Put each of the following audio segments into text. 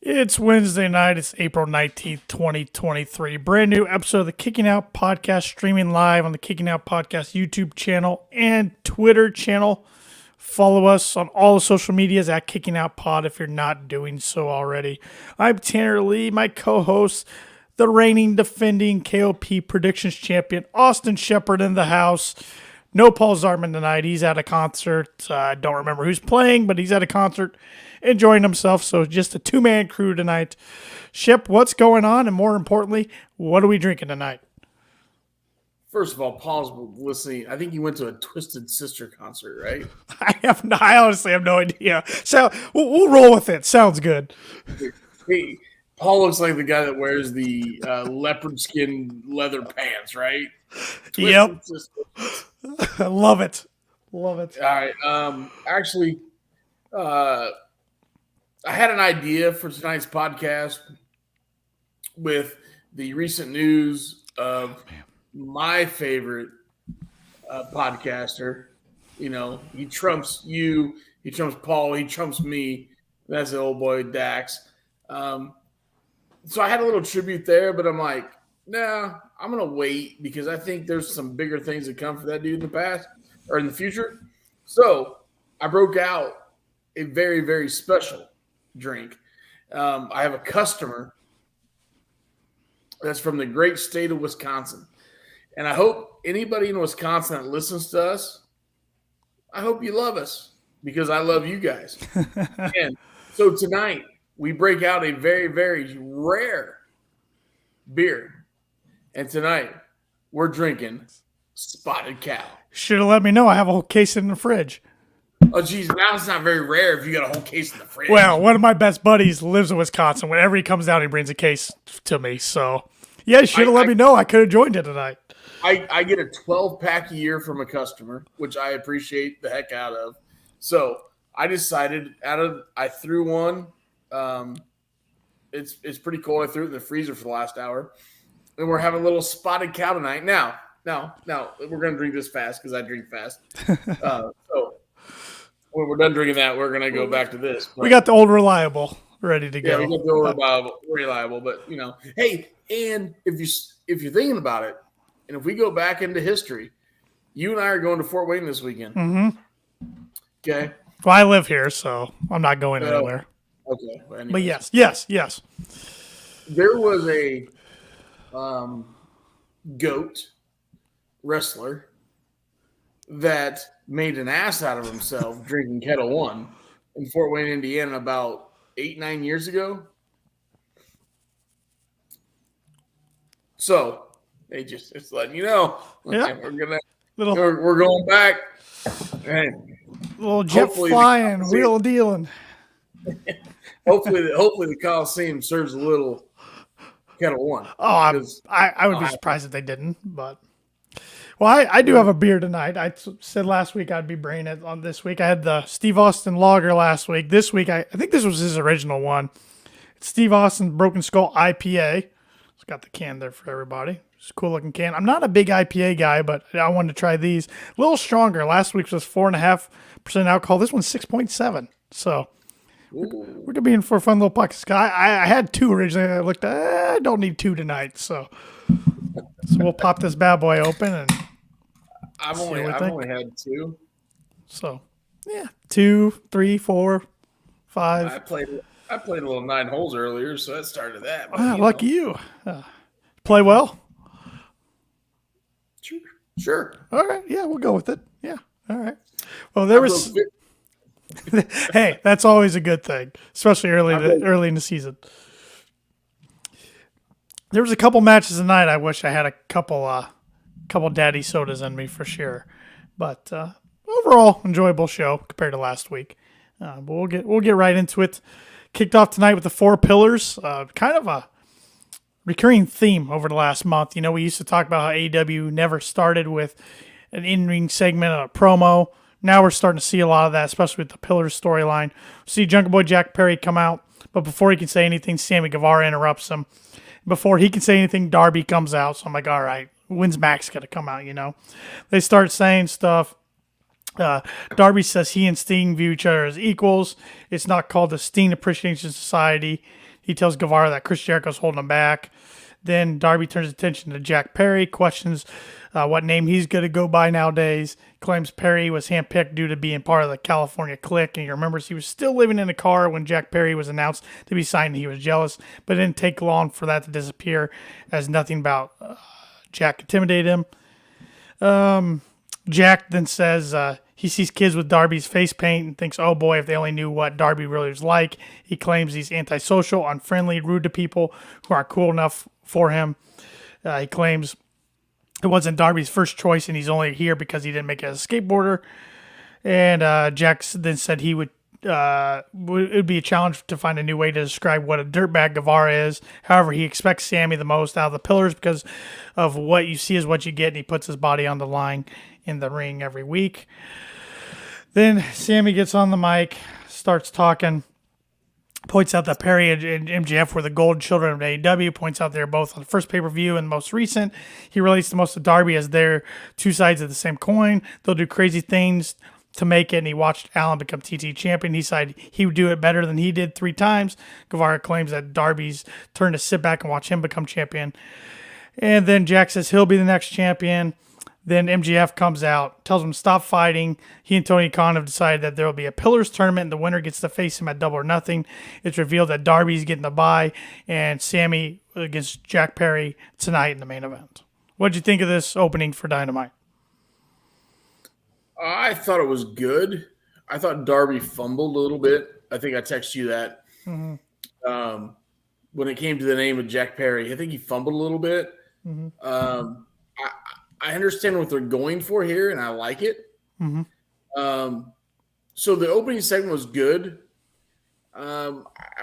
It's Wednesday night. It's April 19th, 2023. Brand new episode of the Kicking Out Podcast, streaming live on the Kicking Out Podcast YouTube channel and Twitter channel. Follow us on all the social medias at Kicking Out Pod if you're not doing so already. I'm Tanner Lee, my co-host, the reigning, defending KOP predictions champion, Austin Shepard in the house. No Paul Zartman tonight. He's at a concert. I don't remember who's playing, but he's at a concert enjoying himself. So just a two-man crew tonight. Shep, what's going on? And more importantly, what are we drinking tonight? First of all, Paul's listening. I think he went to a Twisted Sister concert, right? I honestly have no idea. So we'll roll with it. Sounds good. Hey, Paul looks like the guy that wears the leopard skin leather pants, right? Yep. I love it. Love it. All right. Actually, I had an idea for tonight's podcast with the recent news of my favorite podcaster. You know, he trumps you, he trumps Paul, he trumps me. That's the old boy Dax. So I had a little tribute there, but I'm like, nah, I'm going to wait because I think there's some bigger things that come for that dude in the past or in the future. So I broke out a very, very special drink. I have a customer that's from the great state of Wisconsin. And I hope anybody in Wisconsin that listens to us, I hope you love us because I love you guys. And so tonight we break out a very, very rare beer. And tonight, we're drinking Spotted Cow. Should have let me know. I have a whole case in the fridge. Oh, geez. Now it's not very rare if you got a whole case in the fridge. Well, one of my best buddies lives in Wisconsin. Whenever he comes down, he brings a case to me. So, yeah, should have let me know. I could have joined you tonight. I get a 12-pack a year from a customer, which I appreciate the heck out of. So, I decided I threw one. It's pretty cool. I threw it in the freezer for the last hour. And we're having a little Spotted Cow tonight. Now, we're going to drink this fast because I drink fast. So when we're done drinking that, we're going to go back to this. But, we got the old reliable ready to go. Yeah, we got the old reliable. But, you know, hey, and if you're thinking about it, and if we go back into history, you and I are going to Fort Wayne this weekend. Mm-hmm. Okay. Well, I live here, so I'm not going anywhere. Okay. But yes. There was a goat wrestler that made an ass out of himself drinking Kettle One in Fort Wayne, Indiana about 8-9 years ago. So they just letting you know. Yeah. We're going back. Hey, little jet flying, wheel dealing. Hopefully the Coliseum serves a little Kettle One. Oh, I would be surprised if they didn't. But I do have a beer tonight. I said last week I'd be bringing it on this week. I had the Steve Austin Lager last week. This week I think this was his original one. It's Steve Austin's Broken Skull IPA. It's got the can there for everybody. It's a cool looking can. I'm not a big IPA guy, but I wanted to try these. A little stronger. Last week's was 4.5% alcohol. This one's 6.7. So we're going to be in for a fun little podcast. I had two originally. I looked at, I don't need two tonight. So we'll pop this bad boy open. And I've only had two. So, yeah. 2, 3, 4, 5. I played a little 9 holes earlier, so that started that. But, lucky you. Play well? Sure. All right. Yeah, we'll go with it. Yeah. All right. Well, there was... Hey, that's always a good thing, especially early in the season. There was a couple matches tonight. I wish I had a couple daddy sodas in me for sure, but overall enjoyable show compared to last week. But we'll get right into it. Kicked off tonight with the 4 pillars, kind of a recurring theme over the last month. You know, we used to talk about how AEW never started with an in-ring segment, a promo. Now we're starting to see a lot of that, especially with the Pillars storyline. See Jungle Boy Jack Perry come out, but before he can say anything, Sammy Guevara interrupts him. Before he can say anything, Darby comes out. So I'm like, all right, when's Max going to come out, you know? They start saying stuff. Darby says he and Sting view each other as equals. It's not called the Sting Appreciation Society. He tells Guevara that Chris Jericho's holding him back. Then Darby turns attention to Jack Perry, questions what name he's going to go by nowadays, claims Perry was handpicked due to being part of the California clique, and he remembers he was still living in a car when Jack Perry was announced to be signed, and he was jealous, but it didn't take long for that to disappear, as nothing about Jack intimidated him. Jack then says he sees kids with Darby's face paint and thinks, oh boy, if they only knew what Darby really was like. He claims he's antisocial, unfriendly, rude to people who aren't cool enough for him. He claims it wasn't Darby's first choice and he's only here because he didn't make it as a skateboarder. And Jack then said it would be a challenge to find a new way to describe what a dirtbag Guevara is. However, he expects Sammy the most out of the pillars because of what you see is what you get, and he puts his body on the line in the ring every week. Then Sammy gets on the mic, starts talking, points out that Perry and MJF were the golden children of AEW, points out they're both on the first pay-per-view and the most recent. He relates to most of Darby as they're two sides of the same coin. They'll do crazy things to make it, and he watched Allen become TNT champion. He decided he would do it better than he did 3 times. Guevara claims that Darby's turn to sit back and watch him become champion. And then Jack says he'll be the next champion. Then MJF comes out, tells him to stop fighting. He and Tony Khan have decided that there will be a Pillars tournament, and the winner gets to face him at Double or Nothing. It's revealed that Darby's getting the bye, and Sammy against Jack Perry tonight in the main event. What did you think of this opening for Dynamite? I thought it was good. I thought Darby fumbled a little bit. I think I texted you that. Mm-hmm. When it came to the name of Jack Perry, I think he fumbled a little bit. Mm-hmm. I understand what they're going for here, and I like it. Mm-hmm. So the opening segment was good. I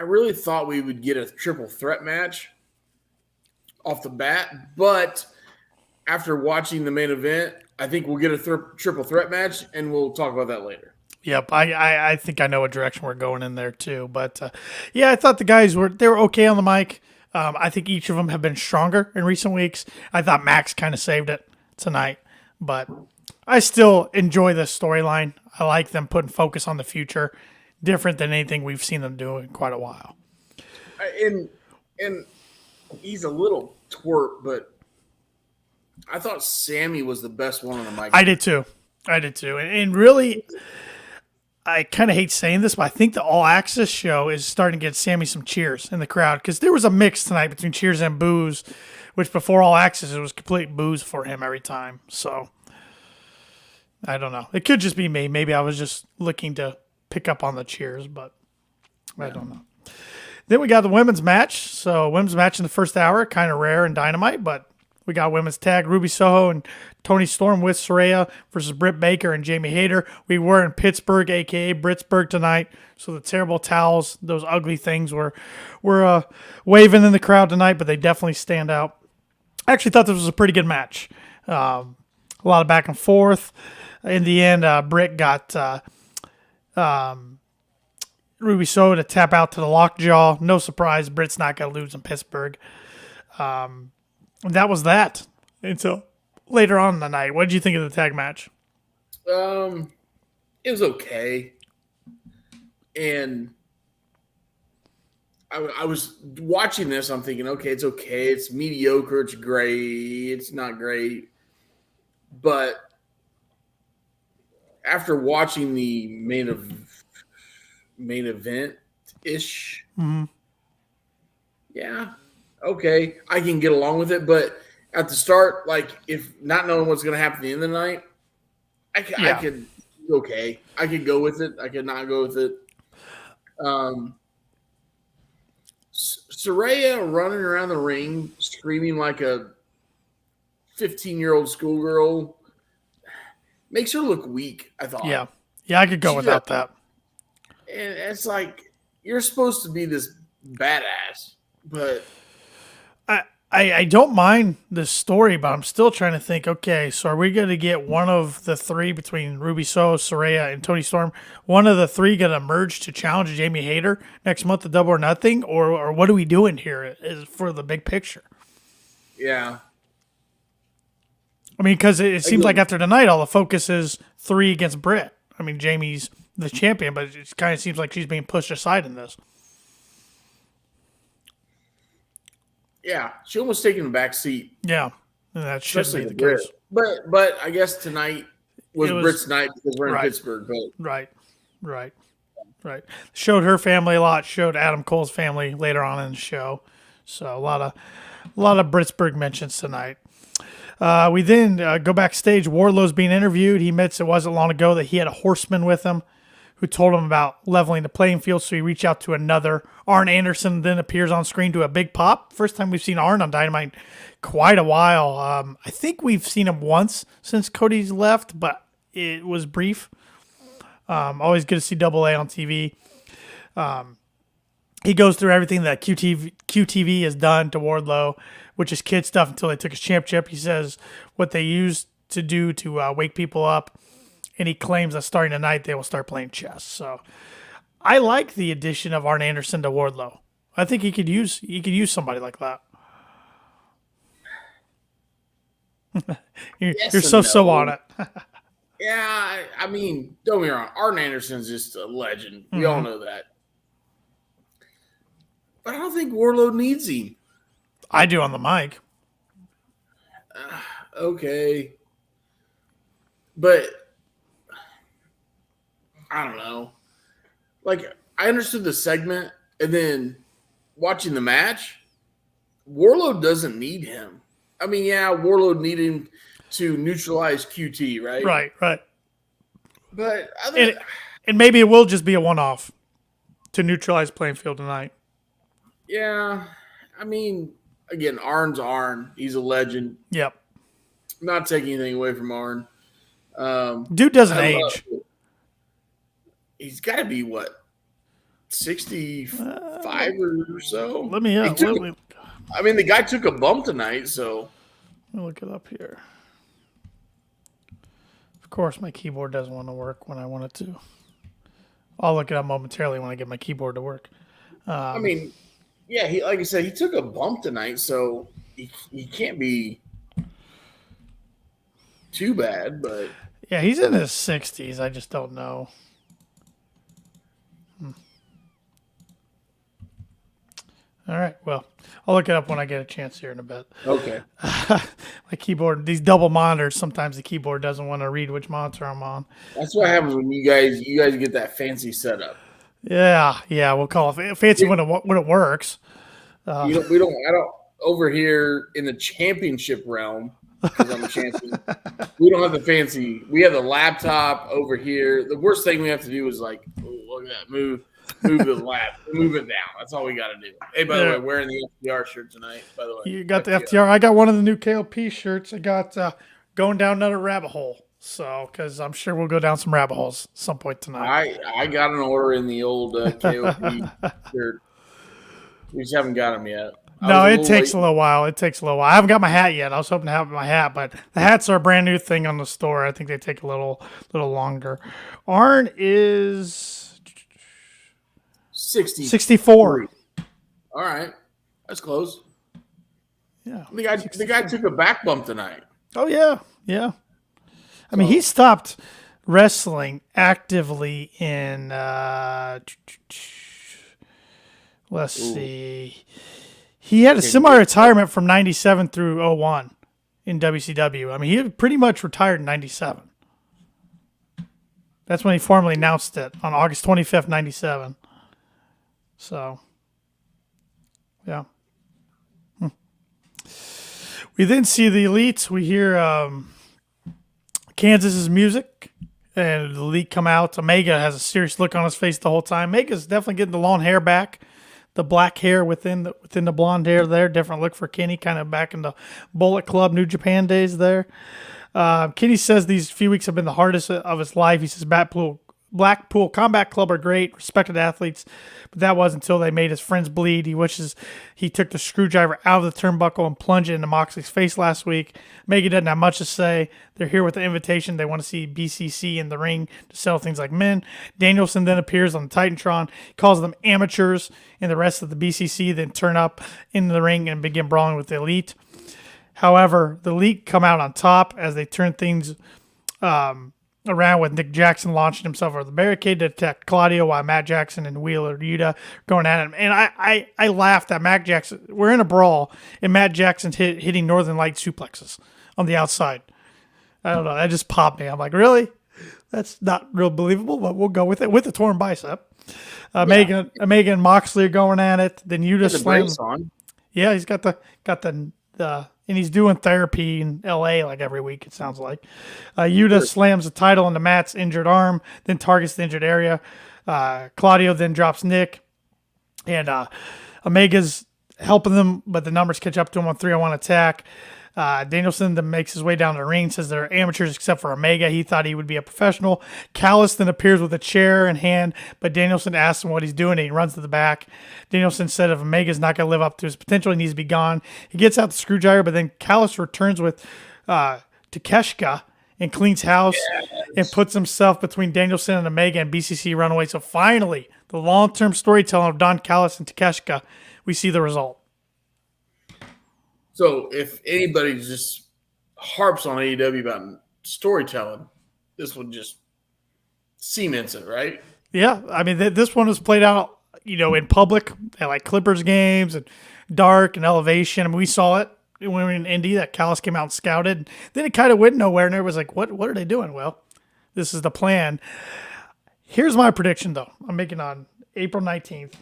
really thought we would get a triple threat match off the bat, but after watching the main event, I think we'll get a triple threat match, and we'll talk about that later. Yep, I think I know what direction we're going in there too. But yeah, I thought the guys were okay on the mic. I think each of them have been stronger in recent weeks. I thought Max kind of saved it tonight, but I still enjoy this storyline. I like them putting focus on the future, different than anything we've seen them do in quite a while. And he's a little twerp, but I thought Sammy was the best one on the mic. I did too. And really, I kind of hate saying this, but I think the All Access show is starting to get Sammy some cheers in the crowd, because there was a mix tonight between cheers and boos, which before All Access, it was complete boos for him every time. So, I don't know. It could just be me. Maybe I was just looking to pick up on the cheers, but I don't know. Then we got the women's match. So, women's match in the first hour, kind of rare in Dynamite, but we got women's tag, Ruby Soho and Toni Storm with Saraya versus Britt Baker and Jamie Hayter. We were in Pittsburgh, a.k.a. Britsburg tonight, so the terrible towels, those ugly things were waving in the crowd tonight, but they definitely stand out. I actually thought this was a pretty good match. A lot of back and forth. In the end, Britt got Ruby Soho to tap out to the lockjaw. No surprise, Britt's not going to lose in Pittsburgh. That was that until later on in the night. What did you think of the tag match? It was okay. And I was watching this. I'm thinking, okay, it's okay. It's mediocre. It's great. It's not great. But after watching the main event-ish, mm-hmm. Yeah, okay, I can get along with it. But at the start, like, if not knowing what's going to happen at the end of the night, I could okay. I could go with it. I could not go with it. Saraya running around the ring, screaming like a 15-year-old schoolgirl, makes her look weak, I thought. Yeah, I could go without that. And it's like, you're supposed to be this badass, but I don't mind this story, but I'm still trying to think, okay, so are we going to get one of the three between Ruby Soho, Saraya, and Toni Storm, one of the three going to merge to challenge Jamie Hayter next month at Double or Nothing? Or what are we doing here is for the big picture? Yeah. I mean, because it seems like after tonight, all the focus is 3 against Britt. I mean, Jamie's the champion, but it kind of seems like she's being pushed aside in this. Yeah, she almost taken the back seat. Yeah, and that should be the Britt. case. But I guess tonight was Britt's night because we're in Pittsburgh. But. Right. Showed her family a lot. Showed Adam Cole's family later on in the show. So a lot of Pittsburgh mentions tonight. We then go backstage. Wardlow's being interviewed. He admits it wasn't long ago that he had a horseman with him who told him about leveling the playing field. So he reached out to another. Arn Anderson then appears on screen to a big pop. First time we've seen Arn on Dynamite quite a while. I think we've seen him once since Cody's left, but it was brief. Always good to see Double A on TV. He goes through everything that QTV has done to Wardlow, which is kid stuff until they took his championship. He says what they used to do to wake people up, and he claims that starting tonight they will start playing chess. So I like the addition of Arn Anderson to Wardlow. I think he could use somebody like that. You're so on it. Yeah, I mean, don't get me wrong. Arn Anderson's just a legend. We all know that. But I don't think Wardlow needs him. I do on the mic. Okay. But I don't know. Like, I understood the segment, and then watching the match, Wardlow doesn't need him. I mean, yeah, Wardlow needed him to neutralize QT, right? Right. But and maybe it will just be a one-off to neutralize playing field tonight. Yeah, I mean, again, Arn's Arn. He's a legend. Yep. I'm not taking anything away from Arn. Dude doesn't age. He's got to be, 65 or so? Let me I mean, the guy took a bump tonight, so. Let me look it up here. Of course, my keyboard doesn't want to work when I want it to. I'll look it up momentarily when I get my keyboard to work. I mean, yeah, like I said, he took a bump tonight, so he can't be too bad, but. Yeah, he's in his 60s. I just don't know. All right, well, I'll look it up when I get a chance here in a bit. Okay. My keyboard, these double monitors, sometimes the keyboard doesn't want to read which monitor I'm on. That's what happens when you guys get that fancy setup. Yeah, we'll call it fancy when it works. I don't over here in the championship realm, because I'm a champion. We don't have the fancy. We have the laptop over here. The worst thing we have to do is look at that, move the lap, move it down. That's all we got to do. Hey, by the way, wearing the FTR shirt tonight. By the way, you got the FTR. I got one of the new KOP shirts. I got going down another rabbit hole. So, because I'm sure we'll go down some rabbit holes at some point tonight. I got an order in the old KOP shirt. We just haven't got them yet. No, it takes a little while. I haven't got my hat yet. I was hoping to have my hat, but the hats are a brand new thing on the store. I think they take a little longer. Arn is 64. All right. That's close. Yeah. The guy took a back bump tonight. Oh, yeah. I mean, he stopped wrestling actively in, let's see. He had a semi-retirement from 97 through 01 in WCW. I mean, he had pretty much retired in 97. That's when he formally announced it on August 25th, 97. So, yeah. We then see the Elites. We hear Kansas's music, and the Elite come out. Omega has a serious look on his face the whole time. Omega's definitely getting the long hair back, the black hair within the blonde hair there. Different look for Kenny, kind of back in the Bullet Club New Japan days there. Kenny says these few weeks have been the hardest of his life. He says Blackpool Combat Club are great, respected athletes, but that was until they made his friends bleed. He wishes he took the screwdriver out of the turnbuckle and plunged it into Moxley's face last week. Omega doesn't have much to say. They're here with the invitation. They want to see BCC in the ring to settle things like men. Danielson then appears on the Titantron, calls them amateurs, and the rest of the BCC then turn up in the ring and begin brawling with the Elite. However, the Elite come out on top as they turn things around with Nick Jackson launching himself over the barricade to attack Claudio while Matt Jackson and Wheeler Yuta going at him. And I laughed at Matt Jackson. We're in a brawl, and Matt Jackson's hitting Northern Light suplexes on the outside. I don't know. That just popped me. I'm like, really? That's not real believable, but we'll go with it with the torn bicep. Megan and Moxley are going at it. Then Yuta slams on. Yeah, he's got the and he's doing therapy in LA like every week, it sounds like. Yuta slams the title into Matt's injured arm, then targets the injured area. Claudio then drops Nick. And Omega's helping them, but the numbers catch up to him on 3-on-1 attack. Danielson then makes his way down the ring, says they're amateurs except for Omega. He thought he would be a professional. Callis then appears with a chair in hand, but Danielson asks him what he's doing, and he runs to the back. Danielson said if Omega's not going to live up to his potential, he needs to be gone. He gets out the screwdriver, but then Callis returns with Takeshita and cleans house and puts himself between Danielson and Omega and BCC Runaway. So finally, the long-term storytelling of Don Callis and Takeshita, we see the result. So if anybody just harps on AEW about storytelling, this would just cements it, right? Yeah, I mean, this one was played out, in public at like Clippers games and Dark and Elevation. I mean, we saw it when we were in Indy that Callis came out and scouted. Then it kind of went nowhere, and everybody was like, what are they doing? Well, this is the plan. Here's my prediction, though. I'm making on April 19th.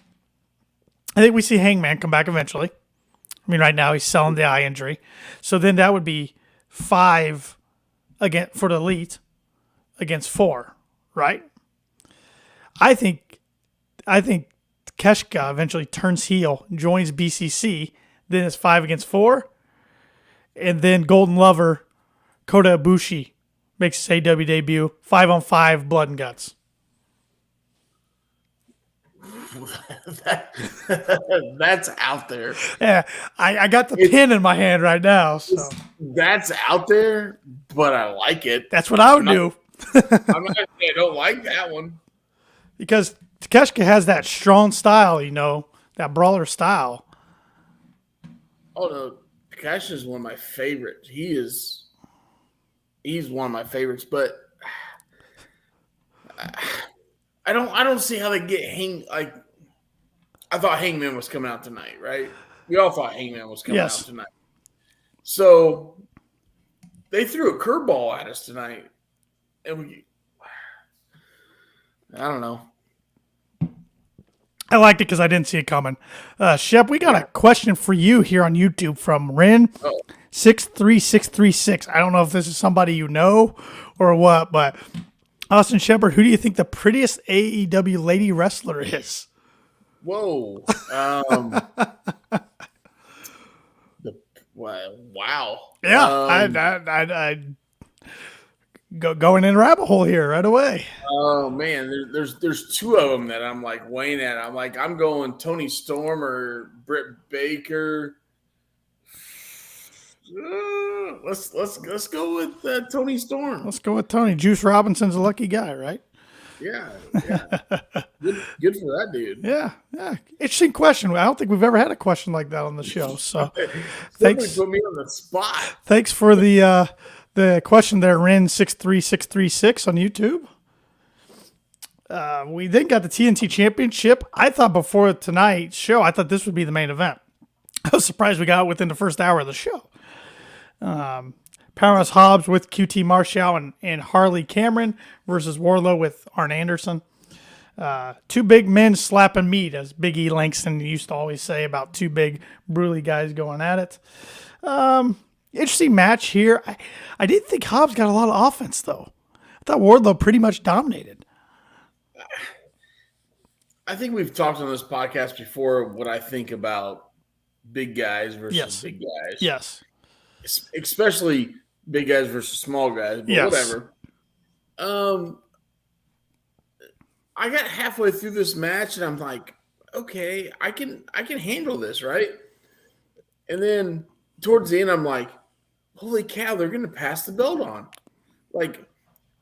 I think we see Hangman come back eventually. I mean, right now he's selling the eye injury. So then that would be 5 again for the Elite against 4, right? I think Takeshita eventually turns heel, joins BCC, then it's 5 against 4. And then Golden Lover, Kota Ibushi, makes his AEW debut, 5-on-5, blood and guts. That's out there. Yeah, I got the pin in my hand right now. So that's out there, but I like it. That's what I would do. I'm not gonna say I don't like that one. Because Takeshita has that strong style, that brawler style. Oh no, Takeshita is one of my favorites. He's one of my favorites, but I don't see how they get I thought Hangman was coming out tonight, right? We all thought Hangman was coming out tonight. So they threw a curveball at us tonight. And I don't know. I liked it because I didn't see it coming. Shep, we got a question for you here on YouTube from Ren 63636. I don't know if this is somebody you know or what, but Austin Shepard, who do you think the prettiest AEW lady wrestler is? Whoa. Wow. Yeah, I going in a rabbit hole here right away. Oh man, there's 2 of them that I'm like weighing at. I'm going Tony Storm or Britt Baker. Let's go with Tony Storm. Let's go with Tony. Juice Robinson's a lucky guy, right? Yeah. Good for that dude. Yeah. Interesting question. I don't think we've ever had a question like that on the show. So, thanks. Put me on the spot. Thanks for the question there, Ren 63636 on YouTube. We then got the TNT Championship. I thought before tonight's show, I thought this would be the main event. I was surprised we got it within the first hour of the show. Powerhouse Hobbs with QT Marshall and Harley Cameron versus Wardlow with Arn Anderson. 2 big men slapping meat, as Big E Langston used to always say about 2 big burly guys going at it. Interesting match here. I didn't think Hobbs got a lot of offense, though. I thought Wardlow pretty much dominated. I think we've talked on this podcast before what I think about big guys versus big guys. Yes. Especially big guys versus small guys, but whatever. I got halfway through this match and I'm like, okay, I can handle this, right? And then towards the end, I'm like, holy cow, they're going to pass the belt on. Like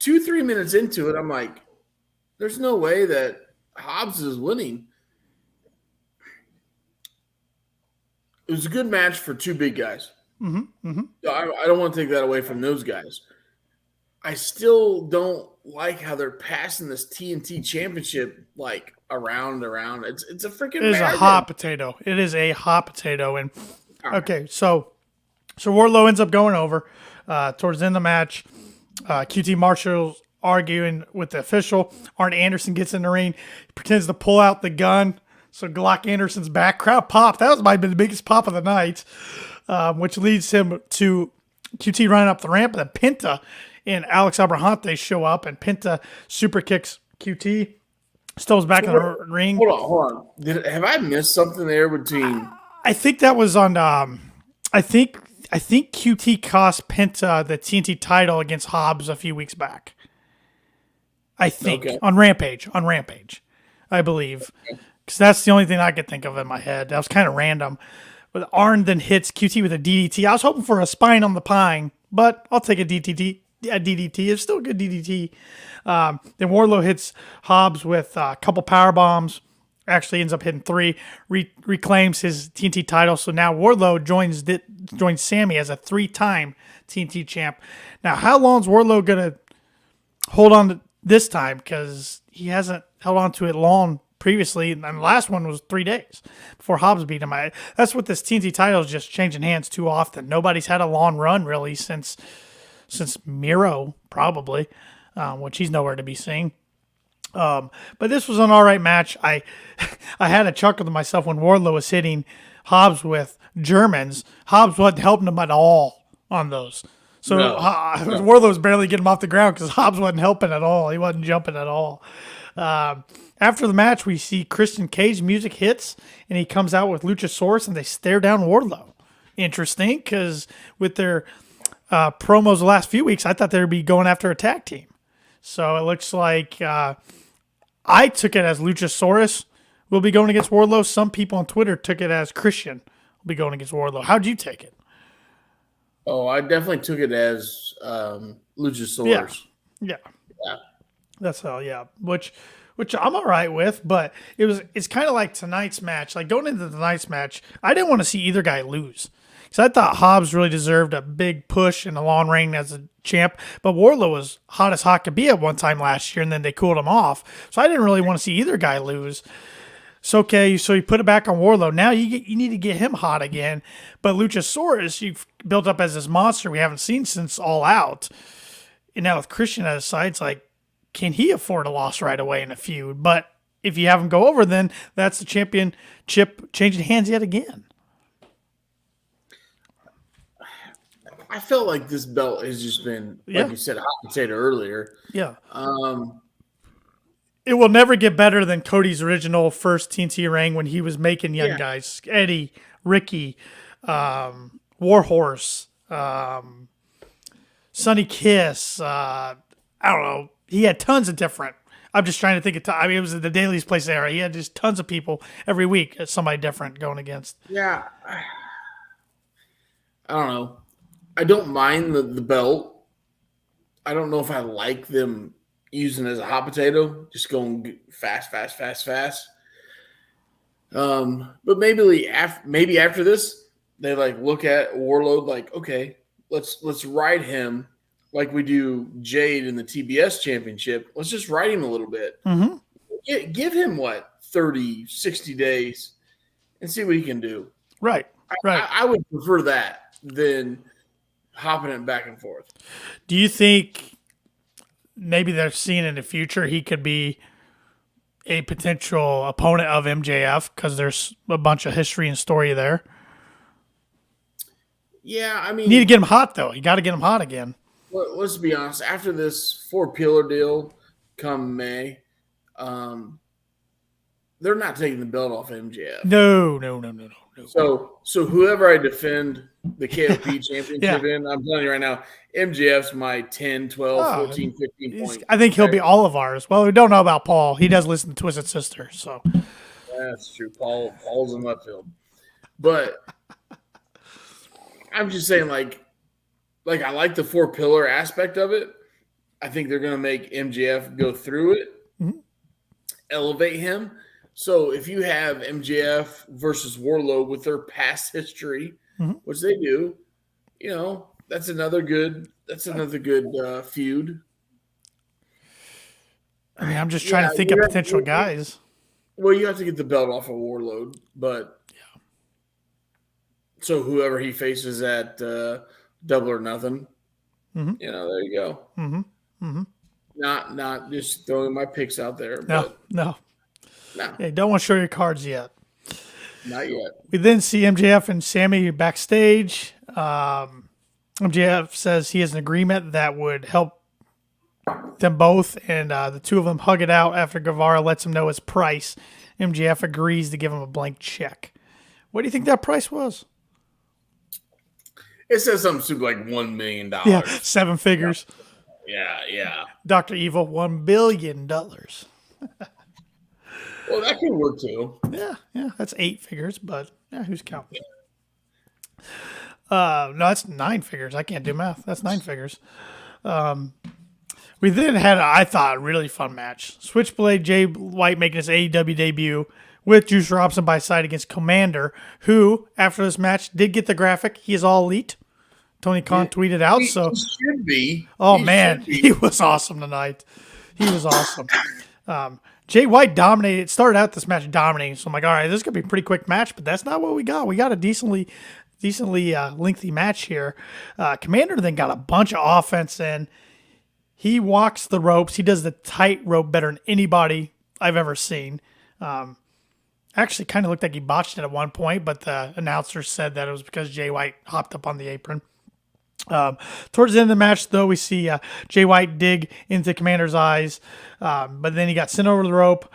2-3 minutes into it, I'm like, there's no way that Hobbs is winning. It was a good match for 2 big guys. I don't want to take that away from those guys. I still don't like how they're passing this TNT championship like around and around. It's a freaking It is a merry-go-round. hot potato. It is a hot potato. And okay, so Wardlow ends up going over towards the end of the match. QT Marshall's arguing with the official. Arn Anderson gets in the ring, pretends to pull out the gun. So Glock Anderson's back. Crowd pop. That might have been the biggest pop of the night, which leads him to QT running up the ramp. And then Penta and Alex Abrahante show up, and Penta super kicks QT. Stows back in the ring. Hold on. Have I missed something there between? I think that was on. I think QT cost Penta the TNT title against Hobbs a few weeks back. I think on Rampage, I believe, because that's the only thing I could think of in my head. That was kind of random. But Arn then hits QT with a DDT. I was hoping for a spine on the pine, but I'll take a DDT. It's still a good DDT. Then Wardlow hits Hobbs with a couple power bombs. Actually ends up hitting 3. Reclaims his TNT title. So now Wardlow joins Sammy as a 3-time TNT champ. Now, how long is Wardlow gonna hold on to this time? Because he hasn't held on to it long previously, and the last one was 3 days before Hobbs beat him. That's what this TNT title is just changing hands too often. Nobody's had a long run really since Miro, probably, which he's nowhere to be seen. But this was an all right match. I had a chuckle to myself when Wardlow was hitting Hobbs with Germans. Hobbs wasn't helping him at all on those. So Wardlow was barely getting him off the ground because Hobbs wasn't helping at all. He wasn't jumping at all. After the match, we see Christian Cage music hits, and he comes out with Luchasaurus, and they stare down Wardlow. Interesting, because with their promos the last few weeks, I thought they would be going after a tag team. So it looks like I took it as Luchasaurus will be going against Wardlow. Some people on Twitter took it as Christian will be going against Wardlow. How'd you take it? Oh, I definitely took it as Luchasaurus. Yeah. That's how. Yeah, which I'm all right with, but it's kind of like tonight's match. Like going into tonight's match, I didn't want to see either guy lose. Because I thought Hobbs really deserved a big push in the long reign as a champ. But Wardlow was hot as hot could be at one time last year, and then they cooled him off. So I didn't really want to see either guy lose. So, okay, so you put it back on Wardlow. Now you need to get him hot again. But Luchasaurus, you've built up as this monster we haven't seen since All Out. And now with Christian at his side, it's like, can he afford a loss right away in a feud? But if you have him go over, then that's the championship changing hands yet again. I felt like this belt has just been, like you said, hot potato earlier. Yeah. It will never get better than Cody's original first TNT reign when he was making young guys. Eddie, Ricky, Warhorse, Sonny Kiss. I don't know. He had tons of different. I'm just trying to think of. It was the Daily's Place era. He had just tons of people every week. Somebody different going against. Yeah. I don't know. I don't mind the belt. I don't know if I like them using it as a hot potato, just going fast. But maybe after this, they look at Wardlow like, okay, let's ride him like we do Jade in the TBS championship. Let's just ride him a little bit. Mm-hmm. Give him 30, 60 days and see what he can do. Right. I would prefer that than hopping it back and forth. Do you think maybe they're seeing in the future he could be a potential opponent of MJF because there's a bunch of history and story there? Yeah, I mean, you need to get him hot though. You got to get him hot again. Let's be honest. After this 4-pillar deal come May, they're not taking the belt off MJF. No. So whoever I defend the KOP championship in, I'm telling you right now, MJF's my 10, 12, 14, 15 point. I think he'll be all of ours. Well, we don't know about Paul. He does listen to Twisted Sister, so. That's true. Paul's in left field. But I'm just saying, I like the 4-pillar aspect of it. I think they're going to make MJF go through it, elevate him. So if you have MJF versus Wardlow with their past history, which they do, that's another good feud. I mean, I'm just trying Yeah, to think of potential guys. well, you have to get the belt off of Warlord, but so whoever he faces at Double or Nothing, there you go. Not just throwing my picks out there. No. No, Hey, don't want to show your cards yet. not yet. We then see MJF and Sammy backstage. MJF says he has an agreement that would help them both, and the two of them hug it out after Guevara lets him know his price. MJF agrees to give him a blank check. What do you think that price was? It says something stupid like $1 million. Yeah, 7 figures. Yeah. Dr. Evil, $1 billion. Well, that could work too. Yeah, that's 8 figures, but who's counting? No, that's 9 figures. I can't do math. That's 9 figures. We then had, I thought, a really fun match. Switchblade Jay White making his AEW debut with Juice Robinson by side against Commander, who, after this match, did get the graphic. He is all elite. Tony Khan tweeted out. He should be. Oh, man. He was awesome tonight. He was awesome. Jay White dominated. Started out this match dominating. So I'm like, all right, this is going to be a pretty quick match, but that's not what we got. We got a decently lengthy match here. Commander then got a bunch of offense in. He walks the ropes. He does the tight rope better than anybody I've ever seen. Actually, kind of looked like he botched it at one point, but the announcer said that it was because Jay White hopped up on the apron. Towards the end of the match, though, we see Jay White dig into Commander's eyes, but then he got sent over the rope.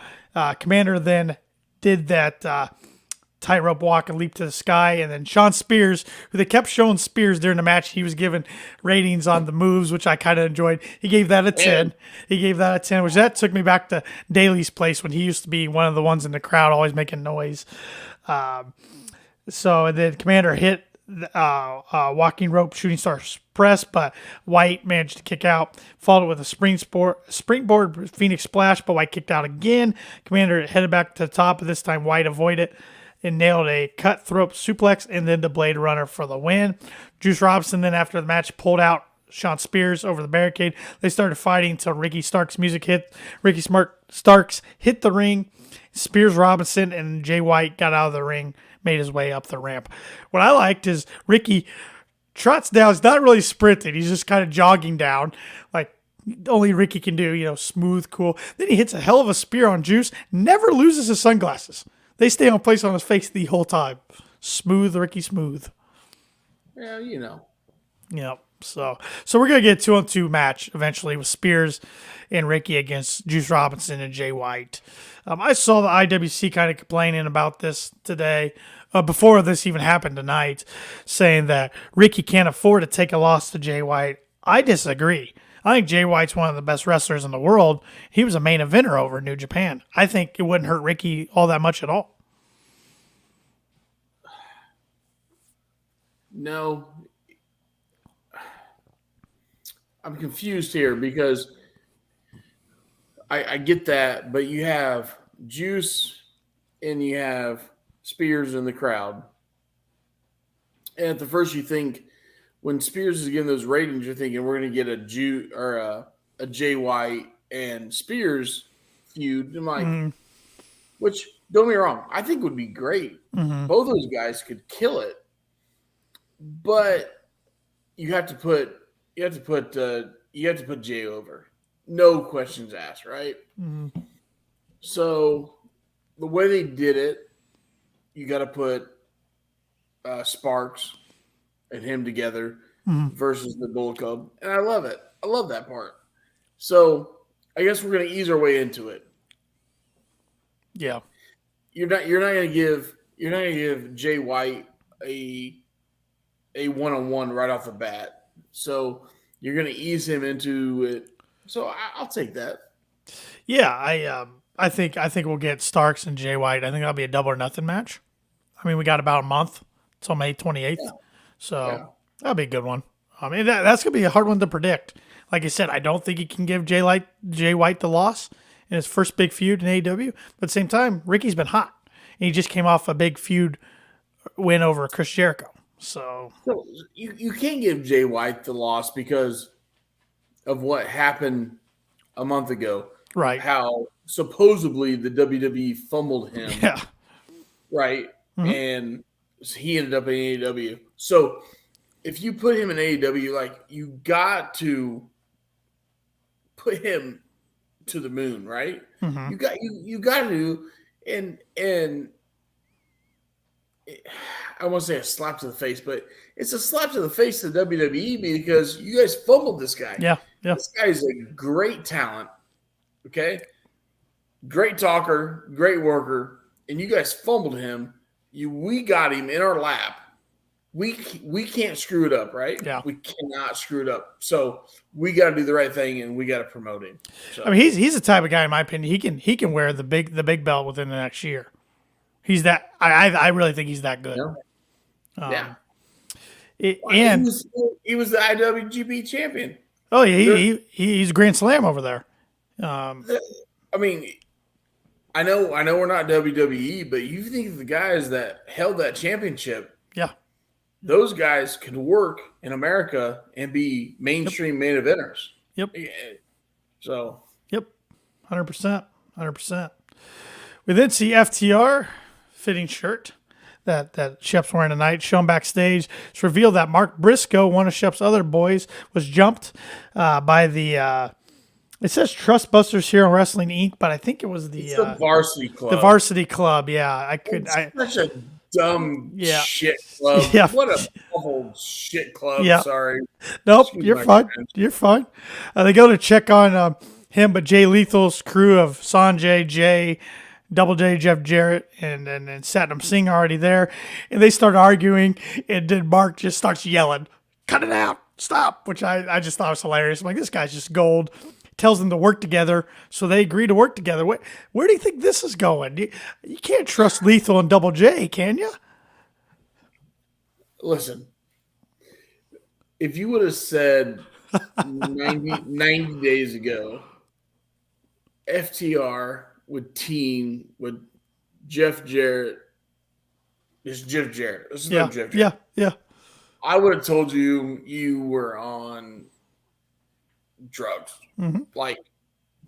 Commander then did that tightrope walk and leap to the sky, and then Sean Spears, who they kept showing Spears during the match, he was given ratings on the moves, which I kind of enjoyed. He gave that a 10. Which that took me back to Daly's place when he used to be one of the ones in the crowd always making noise. So then Commander hit walking rope shooting star press, but White managed to kick out, followed with a springboard Phoenix splash, but White kicked out again. Commander headed back to the top, but this time White avoided and nailed a cutthroat suplex and then the Blade Runner for the win. Juice Robinson then after the match pulled out Sean Spears over the barricade. They started fighting until Ricky Starks' music hit. Starks hit the ring. Spears, Robinson, and Jay White got out of the ring, made his way up the ramp. What I liked is Ricky trots down. He's not really sprinting. He's just kind of jogging down like only Ricky can do, smooth, cool. Then he hits a hell of a spear on Juice, never loses his sunglasses. They stay on place on his face the whole time. Smooth, Ricky, smooth. Yeah, Yep. So we're going to get a 2-on-2 match eventually with Spears and Ricky against Juice Robinson and Jay White. I saw the IWC kind of complaining about this today, before this even happened tonight, saying that Ricky can't afford to take a loss to Jay White. I disagree. I think Jay White's one of the best wrestlers in the world. He was a main eventer over in New Japan. I think it wouldn't hurt Ricky all that much at all. No. I'm confused here because I get that, but you have Juice and you have Spears in the crowd. And at the first you think, when Spears is getting those ratings, you're thinking we're going to get a Jay White and Spears feud. I'm like, which don't get me wrong, I think would be great. Both those guys could kill it, but you have to put Jay over, no questions asked, right? So the way they did it, you got to put Sparks and him together versus the Bullet Club. And I love it. I love that part. So I guess we're going to ease our way into it. Yeah. You're not going to give Jay White a one-on-one right off the bat. So you're going to ease him into it. So I'll take that. Yeah, I think we'll get Starks and Jay White. I think that'll be a double or nothing match. I mean, we got about a month till May 28th. Yeah. So that'll be a good one. I mean, that's going to be a hard one to predict. Like I said, I don't think he can give Jay White the loss in his first big feud in AEW. But at the same time, Ricky's been hot. And he just came off a big feud win over Chris Jericho. So you can't give Jay White the loss because of what happened a month ago. right, How supposedly the WWE fumbled him, yeah, right? hmm And he ended up in AEW. So if you put him in AEW, like you got to put him to the moon, right? hmm You got to and I won't say a slap to the face, but it's a slap to the face to WWE because you guys fumbled this guy. yeah, yeah, This guy is a great talent, okay? Great talker, great worker, and you guys fumbled him. We got him in our lap. We can't screw it up, right? yeah. We cannot screw it up. So we got to do the right thing, and we got to promote him. So I mean, he's the type of guy, in my opinion. He can wear the big belt within the next year. He's that. I really think he's that good. yeah. And he was the IWGP champion. oh yeah, he's a Grand Slam over there. I mean, I know we're not WWE, but you think of the guys that held that championship, Yeah, those guys could work in America and be mainstream main eventers. yep, So yep, 100%, 100%. We then see FTR fitting shirt that Shep's wearing tonight, shown backstage. It's revealed that Mark Briscoe, one of Shep's other boys, was jumped by the. It says Trust Busters here on Wrestling Inc., but I think it was the Varsity Club. The Varsity Club, yeah. Such a dumb Yeah. shit club. Yeah. What a awful shit club. Yeah. Sorry. Nope, Excuse you're my fine. French. You're fine. They go to check on him, but Jay Lethal's crew of Sanjay, Jay, Double J, Jeff Jarrett, and Satnam Singh are already there. And they start arguing, and then Mark just starts yelling, "Cut it out. Stop," which I just thought was hilarious. I'm like, this guy's just gold. Tells them to work together, so they agree to work together. Where do you think this is going? You can't trust Lethal and Double J, can you? Listen, if you would have said 90 days ago, FTR would team with Jeff Jarrett. It's Jeff Jarrett. This is no Jeff Jarrett. Yeah. I would have told you were on drugs. Mm-hmm. Like,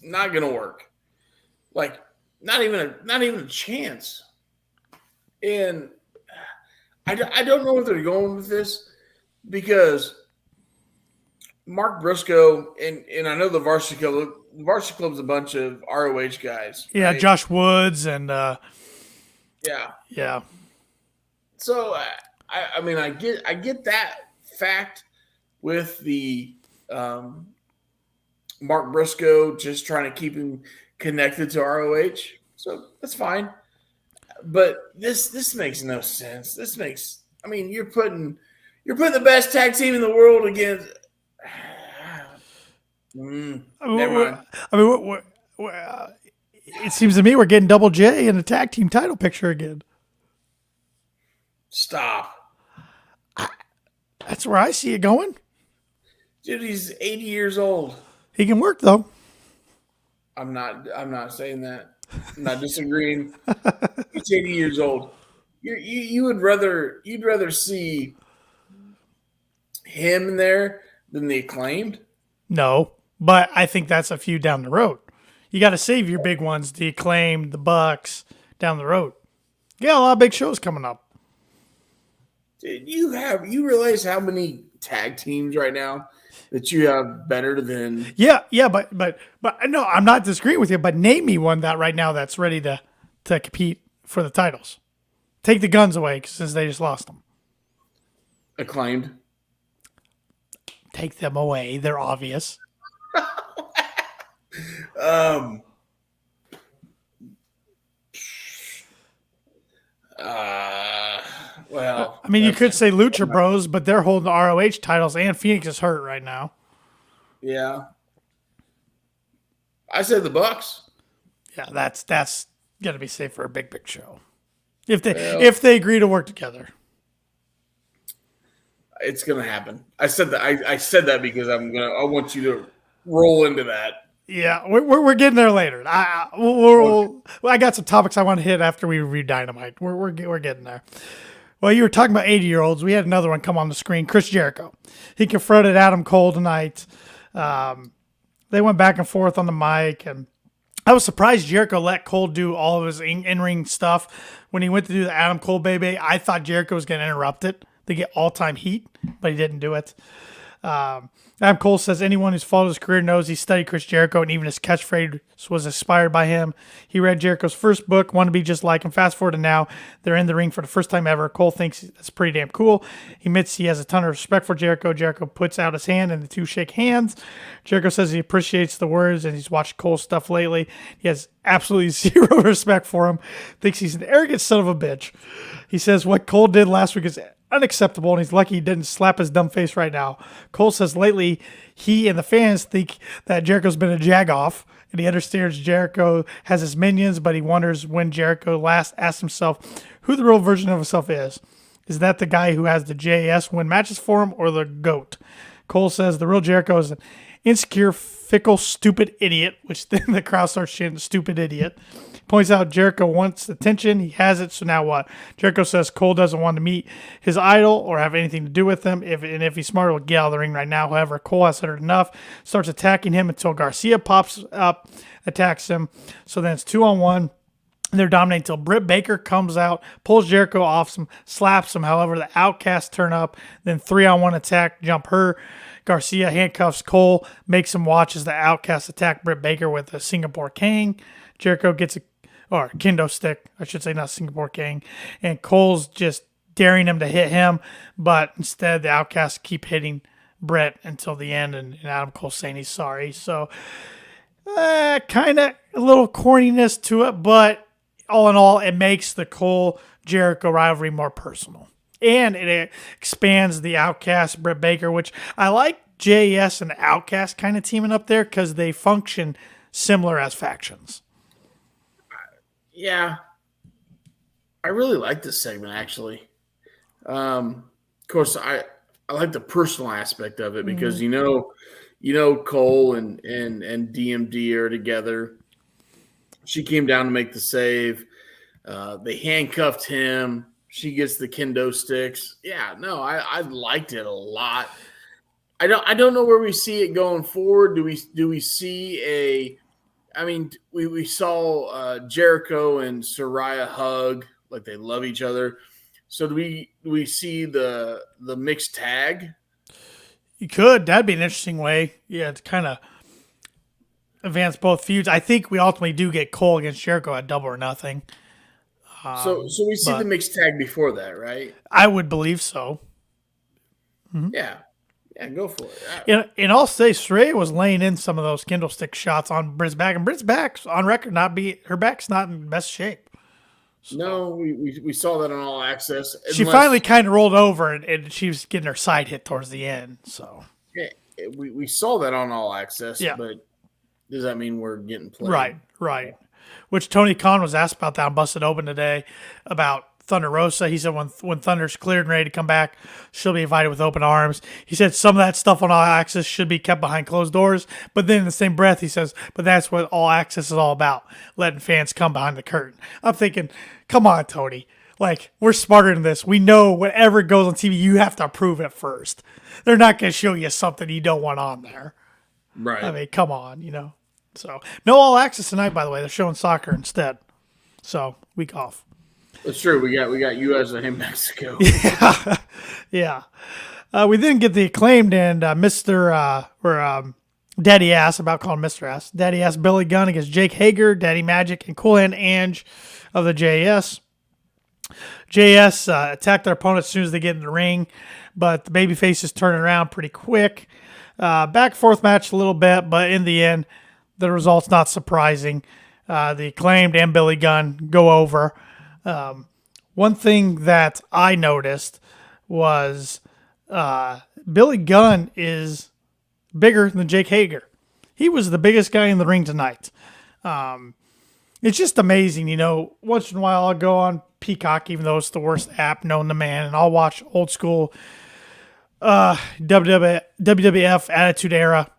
not gonna work. Like, not even a chance. And I don't know where they're going with this because Mark Briscoe and I know the Varsity Club's a bunch of ROH guys. Yeah, right? Josh Woods and yeah. So I mean I get that fact with the Mark Briscoe just trying to keep him connected to ROH. So that's fine. But this makes no sense. You're putting the best tag team in the world against never mind. I mean, it seems to me we're getting Double J in a tag team title picture again. Stop. That's where I see it going. Dude, he's 80 years old. He can work though. I'm not saying that. I'm not disagreeing. He's 80 years old. You'd rather see him in there than the Acclaimed? No, but I think that's a few down the road. You got to save your big ones, the Acclaimed, the Bucks, down the road. You got a lot of big shows coming up. Dude, you realize how many tag teams right now that you have better than? Yeah, but no, I'm not disagreeing with you. But name me one that right now that's ready to compete for the titles. Take the guns away since they just lost them. Acclaimed. Take them away. They're obvious. Well, I mean, you could say Lucha Bros, but they're holding the ROH titles, and Phoenix is hurt right now. Yeah. I said the Bucks. Yeah, that's got to be safe for a big show. If they agree to work together. It's gonna happen. I said that. I said that because I want you to roll into that. Yeah, we're getting there later. I got some topics I want to hit after we review Dynamite. We're getting there. Well, you were talking about 80-year-olds. We had another one come on the screen, Chris Jericho. He confronted Adam Cole tonight. They went back and forth on the mic, and I was surprised Jericho let Cole do all of his in-ring stuff. When he went to do the Adam Cole baby, I thought Jericho was going to interrupt it to get all-time heat, but he didn't do it. Adam Cole says anyone who's followed his career knows he studied Chris Jericho, and even his catchphrase was inspired by him. He read Jericho's first book, wanted to be just like him. Fast forward to now, they're in the ring for the first time ever. Cole thinks that's pretty damn cool. He admits he has a ton of respect for Jericho. Jericho puts out his hand, and the two shake hands. Jericho says he appreciates the words, and he's watched Cole's stuff lately. He has absolutely zero respect for him. Thinks he's an arrogant son of a bitch. He says what Cole did last week is unacceptable, and he's lucky he didn't slap his dumb face right now. Cole says lately he and the fans think that Jericho's been a jagoff, and he understands Jericho has his minions, but he wonders when Jericho last asked himself who the real version of himself is. Is that the guy who has the JAS win matches for him, or the GOAT? Cole says the real Jericho is an insecure, fickle, stupid idiot, which then the crowd starts chanting, stupid idiot. Points out Jericho wants attention. He has it, so now what? Jericho says Cole doesn't want to meet his idol or have anything to do with him. If he's smart, he'll get out of the ring right now. However, Cole has heard enough, starts attacking him until Garcia pops up, attacks him. So then it's 2-on-1. They're dominating until Britt Baker comes out, pulls Jericho off him, slaps him. However, the Outcasts turn up. Then 3-on-1 attack, jump her. Garcia handcuffs Cole, makes him watch as the Outcasts attack Britt Baker with a Singapore King. Jericho gets or kendo stick, I should say, not Singapore King. And Cole's just daring him to hit him, but instead the Outcasts keep hitting Brett until the end, and Adam Cole saying he's sorry. So kind of a little corniness to it, but all in all, it makes the Cole-Jericho rivalry more personal. And it expands the Outcast, Britt Baker, which I like JS and the Outcast kind of teaming up there because they function similar as factions. Yeah, I really like this segment, actually. Of course, I like the personal aspect of it because you know Cole and DMD are together. She came down to make the save. They handcuffed him. She gets the kendo sticks. Yeah, no, I liked it a lot. I don't know where we see it going forward. Do we see a? I mean, we saw Jericho and Saraya hug like they love each other. So do we see the mixed tag? You could. That'd be an interesting way. Yeah, to kind of advance both feuds. I think we ultimately do get Cole against Jericho at Double or Nothing. So we see the mixed tag before that, right? I would believe so. Mm-hmm. Yeah, go for it. And I'll say Saraya was laying in some of those kendo stick shots on Britt's back, and Britt's back's on record her back's not in best shape. So, no, we saw that on All Access. She finally kind of rolled over, and she was getting her side hit towards the end. So yeah, we saw that on All Access, but does that mean we're getting played? Right. Which Tony Khan was asked about that on Busted Open today about Thunder Rosa. He said when Thunder's cleared and ready to come back, she'll be invited with open arms. He said some of that stuff on All Access should be kept behind closed doors. But then in the same breath, he says, but that's what All Access is all about, letting fans come behind the curtain. I'm thinking, come on, Tony. Like, we're smarter than this. We know whatever goes on TV, you have to approve it first. They're not going to show you something you don't want on there. Right. I mean, come on, So, no All Access tonight, by the way. They're showing soccer instead. So, week off. That's true. We got U.S. in Mexico. Yeah. We then get the Acclaimed and Daddy Ass, about calling Mr. Ass. Daddy Ass Billy Gunn against Jake Hager, Daddy Magic, and Cool Hand Ange of the JS. JS attack their opponent as soon as they get in the ring, but the babyfaces turn around pretty quick. Back and forth match a little bit, but in the end, the result's not surprising. The Acclaimed and Billy Gunn go over. One thing that I noticed was Billy Gunn is bigger than Jake Hager. He was the biggest guy in the ring tonight. It's just amazing, once in a while I'll go on Peacock, even though it's the worst app known to man, and I'll watch old school WWF Attitude Era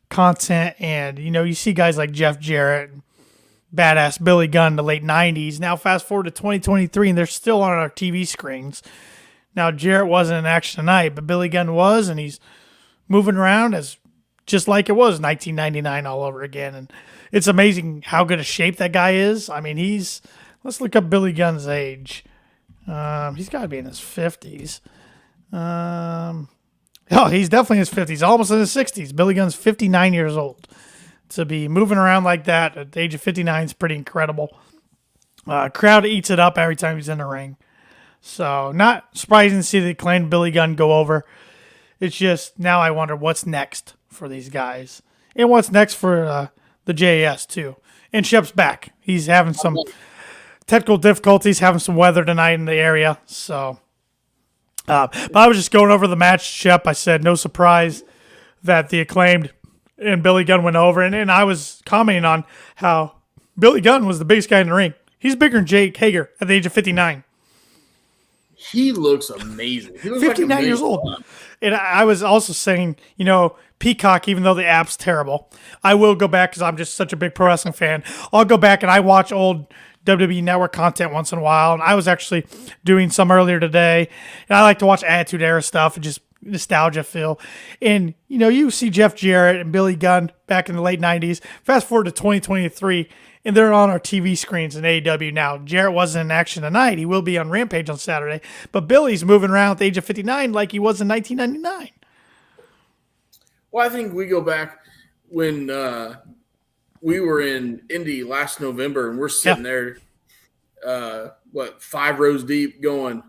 content, and you see guys like Jeff Jarrett, badass Billy Gunn in the late 90s. Now fast forward to 2023 and they're still on our TV screens. Now Jarrett wasn't in action tonight, but Billy Gunn was, and he's moving around as just like it was 1999 all over again. And it's amazing how good a shape that guy is. I mean, let's look up Billy Gunn's age. He's got to be in his 50s. He's definitely in his 50s, almost in his 60s. Billy Gunn's 59 years old. To be moving around like that at the age of 59 is pretty incredible. Crowd eats it up every time he's in the ring. So not surprising to see the acclaimed Billy Gunn go over. It's just now I wonder what's next for these guys. And what's next for the JAS too. And Shep's back. He's having some technical difficulties, having some weather tonight in the area. So, but I was just going over the match, Shep. I said no surprise that the acclaimed and Billy Gunn went over. And I was commenting on how Billy Gunn was the biggest guy in the ring. He's bigger than Jake Hager at the age of 59. He looks amazing. He looks 59 like years old. And I was also saying, Peacock, even though the app's terrible, I will go back because I'm just such a big pro wrestling fan. I'll go back and I watch old WWE Network content once in a while. And I was actually doing some earlier today. And I like to watch Attitude Era stuff and just nostalgia feel. And, you see Jeff Jarrett and Billy Gunn back in the late 90s. Fast forward to 2023. And they're on our TV screens in AEW now. Jarrett wasn't in action tonight. He will be on Rampage on Saturday. But Billy's moving around at the age of 59 like he was in 1999. Well, I think we go back when we were in Indy last November, and we're sitting there, 5 rows deep going,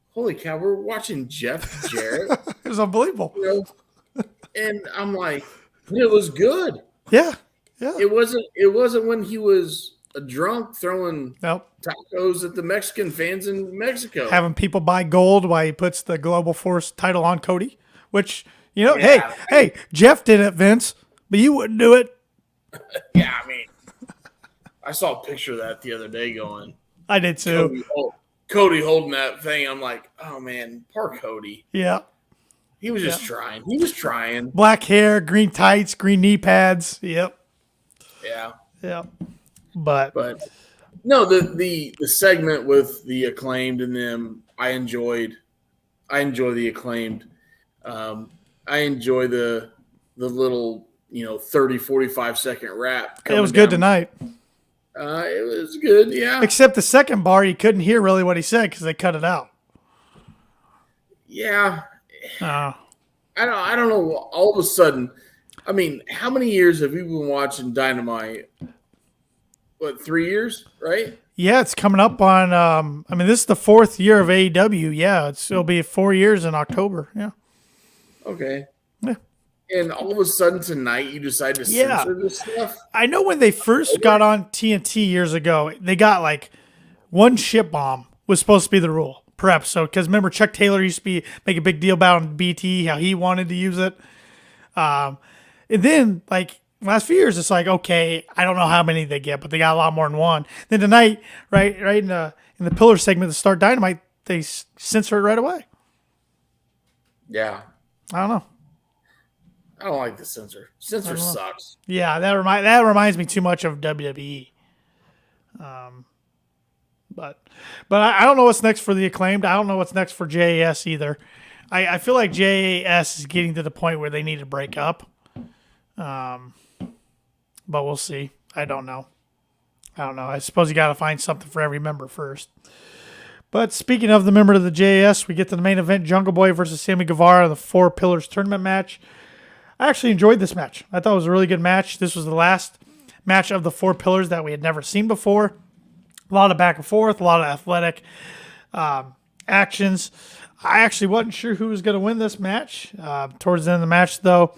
holy cow, we're watching Jeff Jarrett. It was unbelievable. And I'm like, it was good. Yeah. Yeah. It wasn't when he was a drunk throwing tacos at the Mexican fans in Mexico. Having people buy gold while he puts the Global Force title on Cody, which, hey, Jeff did it, Vince, but you wouldn't do it. Yeah, I mean, I saw a picture of that the other day going. I did too. Cody holding that thing. I'm like, oh, man, poor Cody. Yeah. He was just trying. He was trying. Black hair, green tights, green knee pads. Yep. Yeah. Yeah. But no, the segment with the acclaimed and them, I enjoy the acclaimed. I enjoy the little, 30, 45 second rap. It was good tonight. It was good, yeah. Except the second bar, you couldn't hear really what he said because they cut it out. Yeah. I don't know. All of a sudden, I mean, how many years have you been watching Dynamite? 3 years, right? Yeah, it's coming up on. This is the 4th year of AEW. Yeah, it'll be 4 years in October. Yeah. Okay. Yeah. And all of a sudden tonight, you decide to censor this stuff. I know when they first got on TNT years ago, they got like one shit bomb was supposed to be the rule per episode. Because remember, Chuck Taylor used to make a big deal about on BT how he wanted to use it. And then, last few years, it's like, okay, I don't know how many they get, but they got a lot more than one. Then tonight, right in the pillar segment to start Dynamite, they censor it right away. Yeah. I don't know. I don't like the censor. Censor sucks. Yeah, that reminds me too much of WWE. But I don't know what's next for the acclaimed. I don't know what's next for JAS either. I feel like JAS is getting to the point where they need to break up. But we'll see. I don't know. I suppose you got to find something for every member first. But speaking of the member of the JS, we get to the main event, Jungle Boy versus Sammy Guevara, the 4 Pillars tournament match. I actually enjoyed this match. I thought it was a really good match. This was the last match of the 4 Pillars that we had never seen before. A lot of back and forth, a lot of athletic actions. I actually wasn't sure who was going to win this match. Towards the end of the match, though,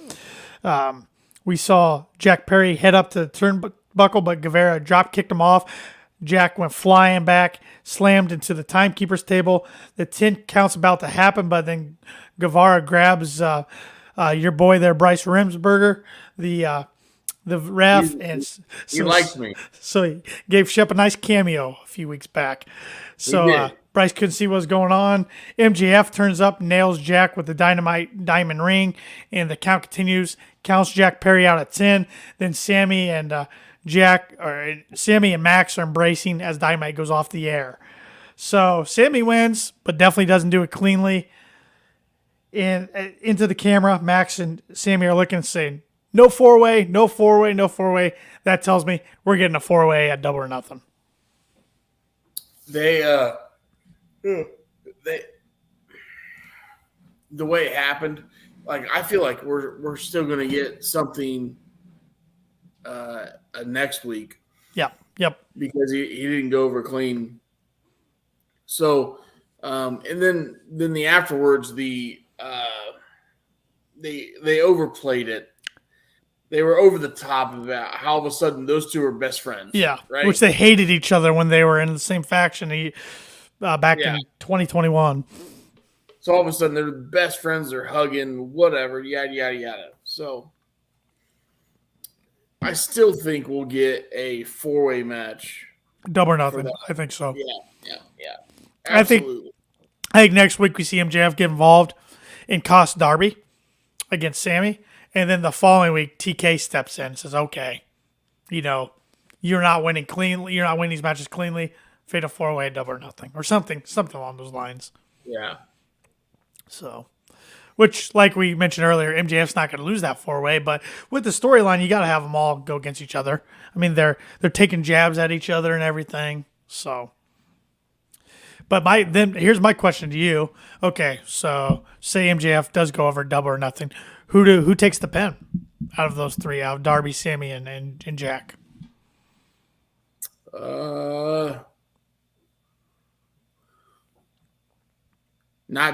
we saw Jack Perry head up to the turnbuckle, but Guevara drop kicked him off. Jack went flying back, slammed into the timekeeper's table. The 10 count's about to happen, but then Guevara grabs your boy there, Bryce Remsburger, the ref. He likes me. So he gave Shep a nice cameo a few weeks back. So Bryce couldn't see what was going on. MJF turns up, nails Jack with the Dynamite diamond ring, and the count continues. Counts Jack Perry out at 10. Then Sammy and Jack or Sammy and Max are embracing as Dynamite goes off the air. So Sammy wins, but definitely doesn't do it cleanly. And into the camera, Max and Sammy are looking and saying, "No 4-way, no 4-way, no 4-way." That tells me we're getting a 4-way at Double or Nothing. The way it happened, like I feel like we're still gonna get something next week. Yep. Because he didn't go over clean. So, and then the afterwards, they overplayed it. They were over the top about how all of a sudden those two are best friends. Yeah, right. Which they hated each other when they were in the same faction back in 2021. So all of a sudden they're best friends. They're hugging, whatever, yada yada yada. So I still think we'll get a 4-way match. Double or Nothing. I think so. Yeah. Absolutely. I think next week we see MJF get involved and cost Darby against Sammy. And then the following week, TK steps in and says, "Okay, you're not winning cleanly. You're not winning these matches cleanly. Fatal 4-way, Double or Nothing," or something along those lines. Yeah. So, which, like we mentioned earlier, MJF's not going to lose that 4-way. But with the storyline, you got to have them all go against each other. I mean, they're taking jabs at each other and everything. So, but here's my question to you. Okay, so say MJF does go over Double or Nothing. Who takes the pen out of those three? Out of Darby, Sammy, and Jack? Not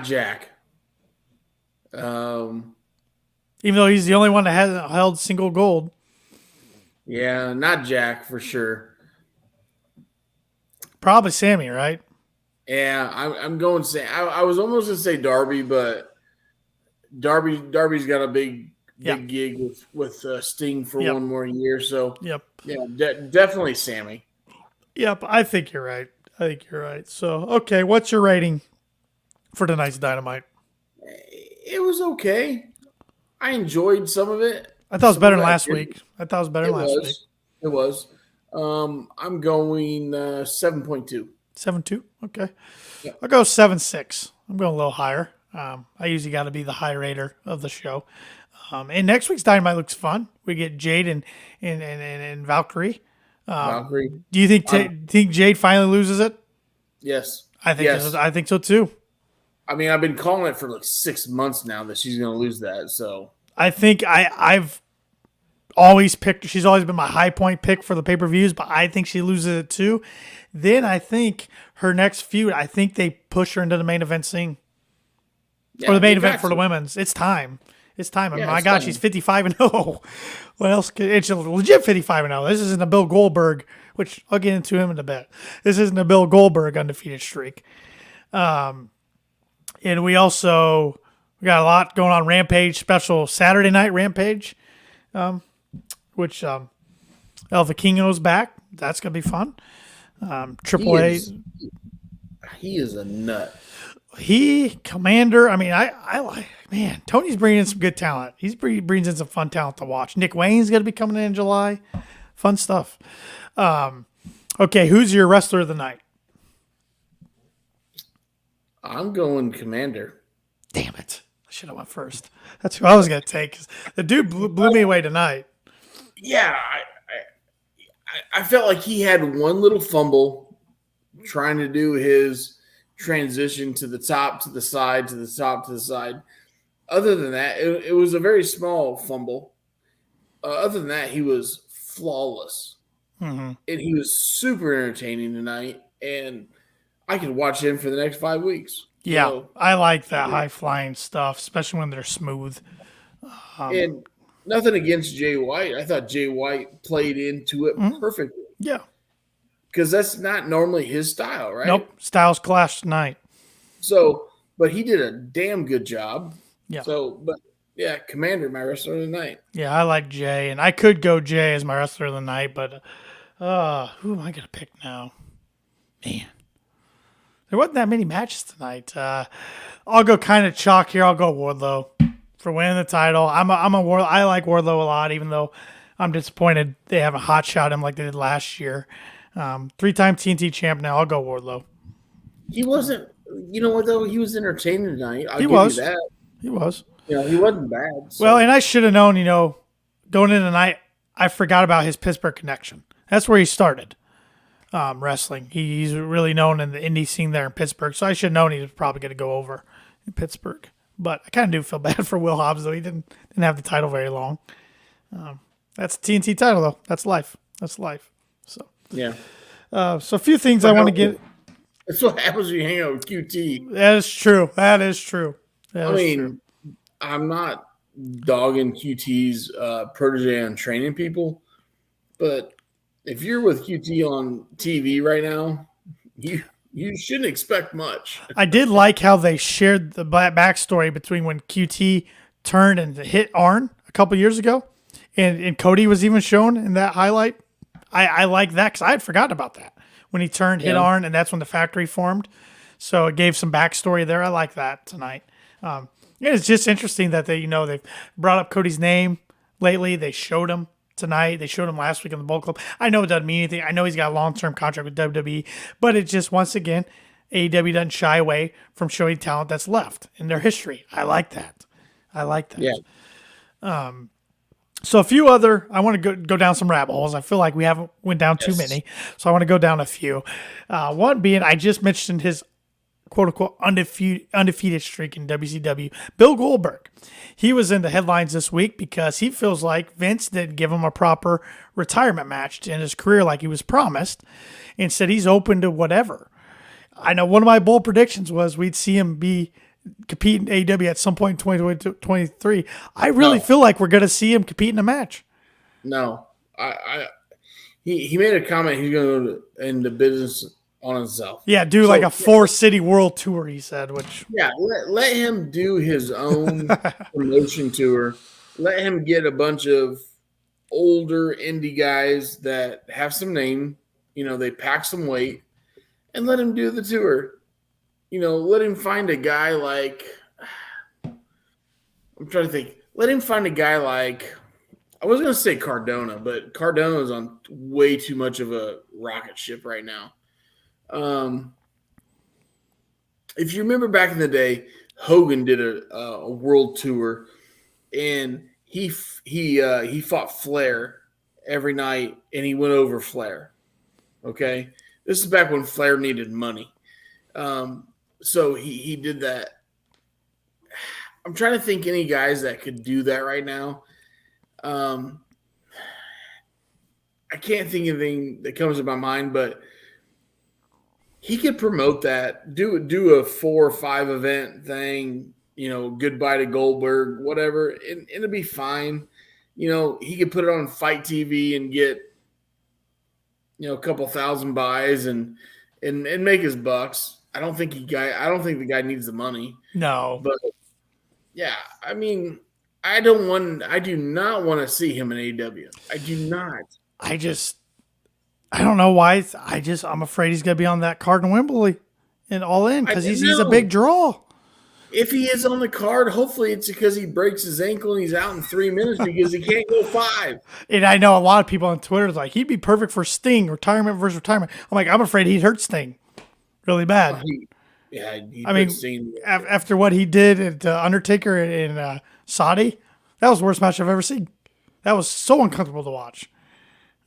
Jack. Even though he's the only one that hasn't held single gold. Yeah, not Jack for sure. Probably Sammy, right? Yeah, I'm going to say I was almost going to say Darby, but Darby's got a big gig with Sting for one more year. So yep, definitely Sammy. Yep, I think you're right. So okay, what's your rating for tonight's Dynamite? It was okay. I enjoyed some of it. I thought it was better than last week. It was. I'm going 7.2. 7.2? Okay. Yep. I'll go 7.6. I'm going a little higher. I usually got to be the high rater of the show. And next week's Dynamite looks fun. We get Jade and Valkyrie. Valkyrie. Do you think Jade finally loses it? Yes. I think so too. I mean, I've been calling it for like 6 months now that she's going to lose that. So I think I've always picked. She's always been my high point pick for the pay-per-views, but I think she loses it too. Then I think her next feud, I think they push her into the main event scene. Or the main event for the women's. It's time. Yeah, my God, she's 55-0. What else? It's a legit 55-0. This isn't a Bill Goldberg, which I'll get into him in a bit. This isn't a Bill Goldberg undefeated streak. And we got a lot going on. Rampage special Saturday night Rampage, which El Viking's back. That's gonna be fun. Triple A. He is a nut. Commander. I mean, I like, man, Tony's bringing in some good talent. He brings in some fun talent to watch. Nick Wayne's going to be coming in July. Fun stuff. Okay, who's your wrestler of the night? I'm going Commander. Damn it. I should have went first. That's who I was going to take. The dude blew me away tonight. Yeah, I felt like he had one little fumble trying to do his transition to the top, to the side, to the top, to the side. Other than that, it was a very small fumble. Other than that, he was flawless. Mm-hmm. And he was super entertaining tonight. And I could watch him for the next 5 weeks. Yeah, so, I like that high-flying stuff, especially when they're smooth. And nothing against Jay White. I thought Jay White played into it perfectly. Yeah. Because that's not normally his style, right? Nope. Styles clashed tonight. So, but he did a damn good job. Yeah. So, but yeah, Commander, my wrestler of the night. Yeah, I like Jay, and I could go Jay as my wrestler of the night, but who am I going to pick now? Man. There wasn't that many matches tonight. I'll go kind of chalk here. I'll go Wardlow for winning the title. I like Wardlow a lot, even though I'm disappointed they haven't hot shot him like they did last year. 3-time TNT champ now. I'll go Wardlow. He wasn't. You know what though? He was entertaining tonight. I'll give was. you that. He was. He wasn't bad. So. Well, and I should have known. Going in tonight, I forgot about his Pittsburgh connection. That's where he started wrestling. He's really known in the indie scene there in Pittsburgh, so I should have known he was probably going to go over in Pittsburgh. But I kind of do feel bad for Will Hobbs, though. He didn't have the title very long. That's a TNT title, though. That's life. So yeah. So a few things I want to get. That's what happens when you hang out with QT. That is true. I mean, I'm not dogging QT's protege on training people, but if you're with QT on TV right now, you shouldn't expect much. I did like how they shared the backstory between when QT turned and hit Arn a couple years ago, and Cody was even shown in that highlight. I like that because I had forgotten about that. When he turned, hit Arn, and that's when the factory formed. So it gave some backstory there. I like that tonight. It's just interesting that they've brought up Cody's name lately. They showed him tonight. They showed him last week in the Bulk Club. I know it doesn't mean anything. I know he's got a long-term contract with WWE, but it just, once again, AEW doesn't shy away from showing talent that's left in their history. I like that. Yeah. So a few other, I want to go down some rabbit holes. I feel like we haven't went down too many, so I want to go down a few. One being, I just mentioned his quote-unquote undefeated streak in WCW, Bill Goldberg. He was in the headlines this week because he feels like Vince didn't give him a proper retirement match in his career like he was promised. Instead, he's open to whatever. I know one of my bold predictions was we'd see him compete in AEW at some point in 2023. I really feel like we're going to see him compete in a match. No. He made a comment he's going to go into business on himself. Yeah, do like a 4-city world tour, he said. Which let him do his own promotion tour. Let him get a bunch of older indie guys that have some name. They pack some weight, and let him do the tour. Let him find a guy like – I'm trying to think. Let him find a guy like – I was going to say Cardona, but Cardona is on way too much of a rocket ship right now. If you remember back in the day, Hogan did a world tour, and he fought Flair every night, and he went over Flair. Okay? This is back when Flair needed money. So he did that. I'm trying to think any guys that could do that right now. I can't think of anything that comes to my mind, but he could promote that, do a 4 or 5 event thing, goodbye to Goldberg, whatever, and it'll be fine. He could put it on Fight TV and get, a couple thousand buys and make his bucks. I don't think the guy needs the money. No. But yeah, I mean, I do not want to see him in AEW. I do not. I don't know why. I'm afraid he's going to be on that card in Wembley and All In because he's a big draw. If he is on the card, hopefully it's because he breaks his ankle and he's out in 3 minutes because he can't go 5. And I know a lot of people on Twitter is like, he'd be perfect for Sting, retirement versus retirement. I'm like, I'm afraid he'd hurt Sting really bad. Sting. After what he did at Undertaker in Saudi, that was the worst match I've ever seen. That was so uncomfortable to watch.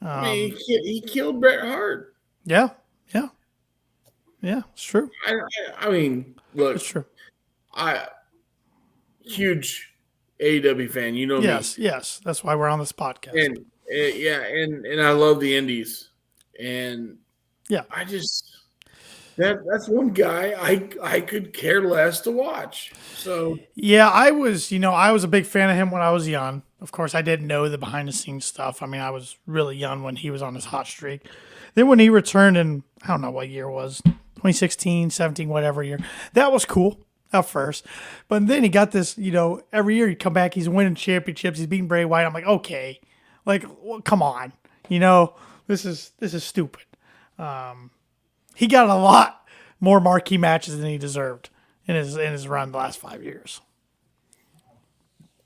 He killed Bret Hart. Yeah, it's true. I mean, look, it's true. Huge AEW fan, me. Yes, that's why we're on this podcast. And and I love the Indies, and I just that's one guy I could care less to watch. So I was a big fan of him when I was young. Of course, I didn't know the behind the scenes stuff. I mean, I was really young when he was on his hot streak. Then when he returned in, I don't know what year it was, 2016, 17, whatever year, that was cool at first. But then he got this, every year he'd come back, he's winning championships, he's beating Bray Wyatt. I'm like, okay, come on, this is stupid. He got a lot more marquee matches than he deserved in his run the last 5 years.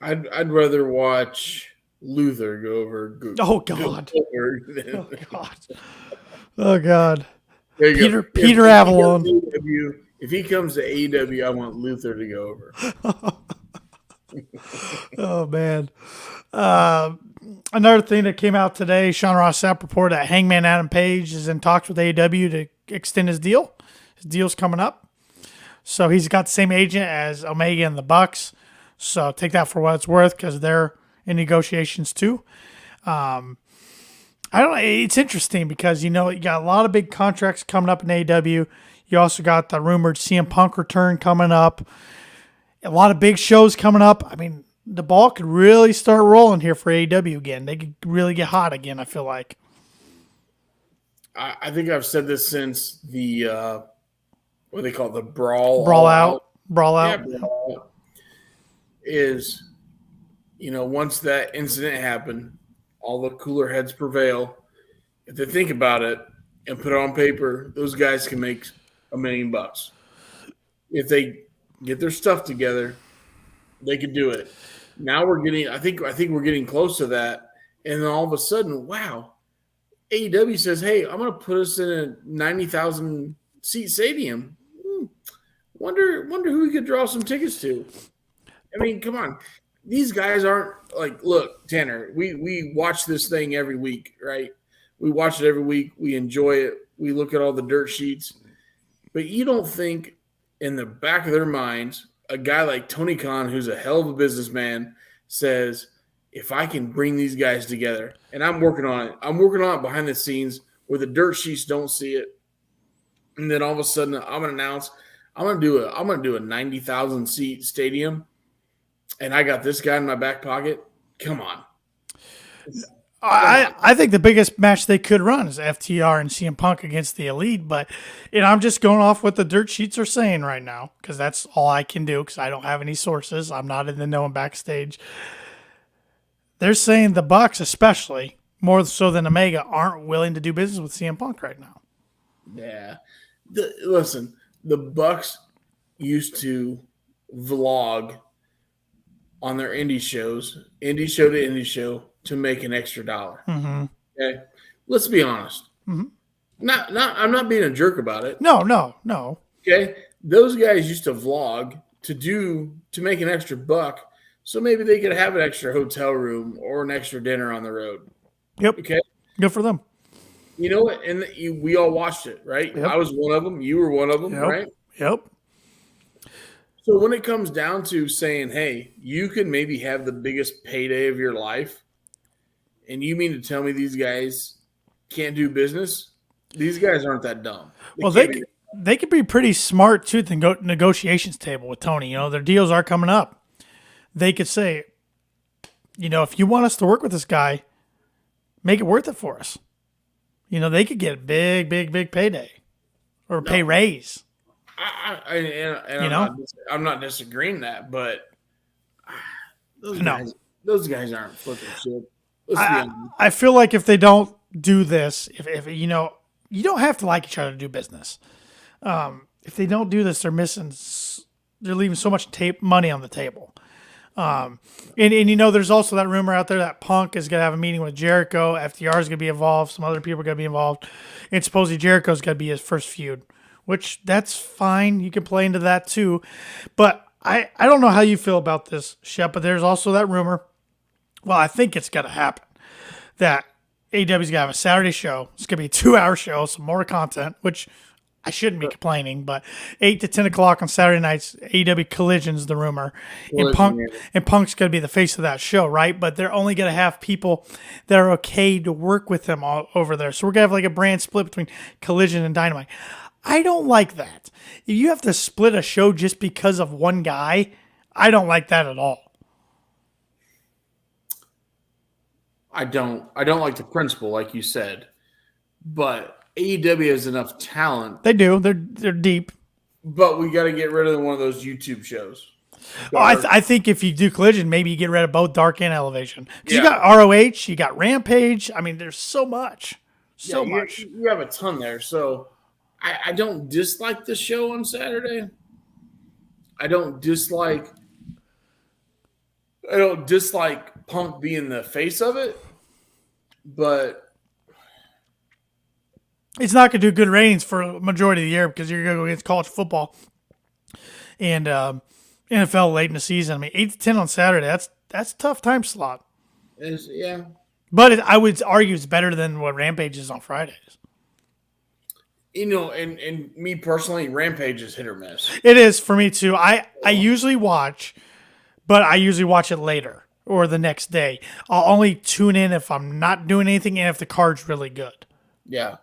I'd rather watch Luther go over. Oh God. Over. Oh God. Oh God. There you Peter go. Peter Avalon. If he comes to AEW, I want Luther to go over. Oh man. Another thing that came out today, Sean Ross Sapp reported that Hangman Adam Page is in talks with AEW to extend his deal. His deal's coming up. So he's got the same agent as Omega and the Bucks. So take that for what it's worth because they're in negotiations too. I don't know. It's interesting because, you got a lot of big contracts coming up in AEW. You also got the rumored CM Punk return coming up. A lot of big shows coming up. I mean, the ball could really start rolling here for AEW again. They could really get hot again, I feel like. I think I've said this since the what they call it, the brawl. Brawl out. Yeah, brawl out. Is, once that incident happened, all the cooler heads prevail. If they think about it and put it on paper, those guys can make $1 million. If they get their stuff together, they could do it. Now we're getting, I think we're getting close to that. And then all of a sudden, wow, AEW says, hey, I'm going to put us in a 90,000 seat stadium. Wonder who we could draw some tickets to. I mean, come on. These guys aren't like, look, Tanner, we watch this thing every week, right? We watch it every week. We enjoy it. We look at all the dirt sheets. But you don't think in the back of their minds, a guy like Tony Khan, who's a hell of a businessman, says, if I can bring these guys together, and I'm working on it. I'm working on it behind the scenes where the dirt sheets don't see it. And then all of a sudden I'm going to announce I'm going to do a 90,000 seat stadium. And I got this guy in my back pocket. Come on. I think the biggest match they could run is FTR and CM Punk against the Elite, but I'm just going off what the dirt sheets are saying right now because that's all I can do because I don't have any sources. I'm not in the know and backstage. They're saying the Bucks, especially more so than Omega, aren't willing to do business with CM Punk right now. Yeah, listen, the Bucks used to vlog on their indie show to indie show, to make an extra $1. Mm-hmm. Okay, let's be honest. Mm-hmm. I'm not being a jerk about it. No. Okay, those guys used to vlog to make an extra $1, so maybe they could have an extra hotel room or an extra dinner on the road. Yep. Okay, good for them. You know what? And we all watched it, right? Yep. I was one of them. You were one of them, right? Yep. So when it comes down to saying, hey, you can maybe have the biggest payday of your life, and you mean to tell me these guys can't do business? These guys aren't that dumb. They could be pretty smart, too, at the negotiations table with Tony. Their deals are coming up. They could say, if you want us to work with this guy, make it worth it for us. They could get a big payday or pay raise. I'm not disagreeing that, but those guys aren't flipping shit. Let's be honest. I feel like if they don't do this, if you don't have to like each other to do business. If they don't do this, they're leaving so much money on the table. And there's also that rumor out there that Punk is going to have a meeting with Jericho. FTR is going to be involved. Some other people are going to be involved. And supposedly Jericho's going to be his first feud, which that's fine. You can play into that too. But I don't know how you feel about this, Shep, but there's also that rumor. Well, I think it's going to happen that AEW's going to have a Saturday show. It's going to be a 2-hour show, some more content, which I shouldn't be complaining, but 8 to 10 o'clock on Saturday nights, AEW Collision's the rumor. And Punk's going to be the face of that show, right? But they're only going to have people that are okay to work with them all over there. So we're going to have like a brand split between Collision and Dynamite. I don't like that. If you have to split a show just because of one guy, I don't like that at all. I don't like the principle, like you said, but AEW has enough talent. They do. They're deep. But we got to get rid of one of those YouTube shows. I think if you do Collision, maybe you get rid of both Dark and Elevation. Because you got ROH, you got Rampage. I mean, there's so much. Much. You have a ton there. So I don't dislike the show on Saturday. I don't dislike don't dislike Punk being the face of it, but it's not going to do good ratings for a majority of the year because you're going to go against college football and NFL late in the season. I mean, 8 to 10 on Saturday, that's a tough time slot. yeah. But I would argue it's better than what Rampage is on Fridays. And me personally, Rampage is hit or miss. It is for me too. I usually watch, but I usually watch it later or the next day. I'll only tune in if I'm not doing anything and if the card's really good. Yeah.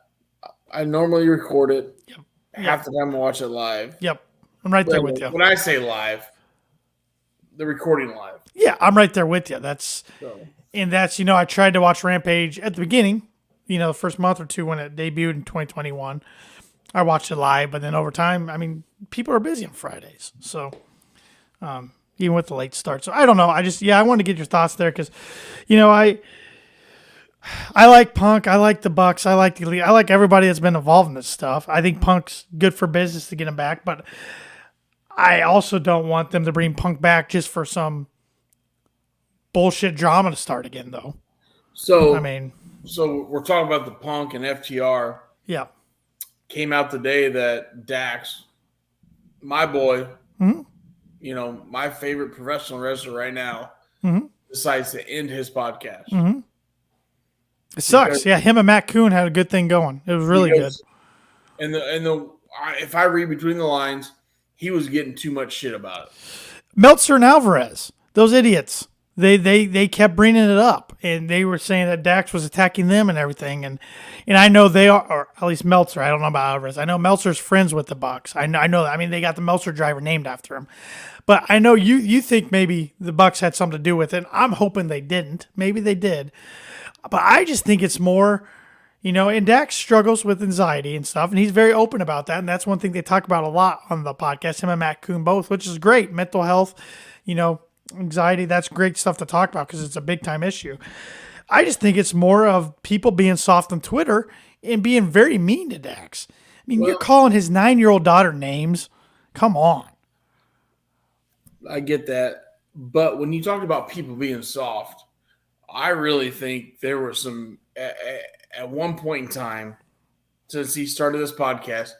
I normally record it. Yep. Half the time I watch it live. Yep. I'm right there with you. When I say live, the recording live. Yeah, I'm right there with you. And that's, I tried to watch Rampage at the beginning, the first month or two when it debuted in 2021. I watched it live, but then over time, I mean, people are busy on Fridays. So, even with the late start. So, I don't know. I wanted to get your thoughts there because, I like Punk. I like the Bucks. I like the Elite. I like everybody that's been involved in this stuff. I think Punk's good for business to get him back, but I also don't want them to bring Punk back just for some bullshit drama to start again, though. So we're talking about the Punk and FTR. Yeah. Came out today that Dax, my boy, my favorite professional wrestler right now, decides to end his podcast. Mm-hmm. It sucks. Him and Matt Coon had a good thing going. It was really good. And if I read between the lines, he was getting too much shit about it. Meltzer and Alvarez, those idiots, they kept bringing it up, and they were saying that Dax was attacking them and everything. And I know they are, or at least Meltzer. I don't know about Alvarez. I know Meltzer's friends with the Bucks. I know that. I mean, they got the Meltzer driver named after him. But I know you think maybe the Bucks had something to do with it. I'm hoping they didn't. Maybe they did. But I just think it's more, and Dax struggles with anxiety and stuff, and he's very open about that. And that's one thing they talk about a lot on the podcast, him and Matt Coon both, which is great. Mental health, anxiety, that's great stuff to talk about because it's a big-time issue. I just think it's more of people being soft on Twitter and being very mean to Dax. I mean, you're calling his 9-year-old daughter names. Come on. I get that. But when you talk about people being soft, I really think there were some at one point in time, since he started this podcast,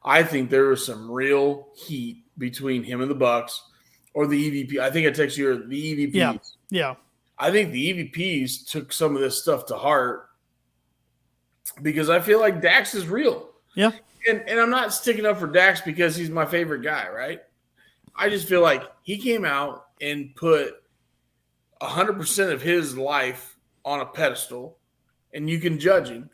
I think there was some real heat between him and the Bucks or the EVP. I think I texted you the EVPs. Yeah. I think the EVPs took some of this stuff to heart because I feel like Dax is real. Yeah. And I'm not sticking up for Dax because he's my favorite guy, right? I just feel like he came out and put 100% of his life on a pedestal, and you can judge him,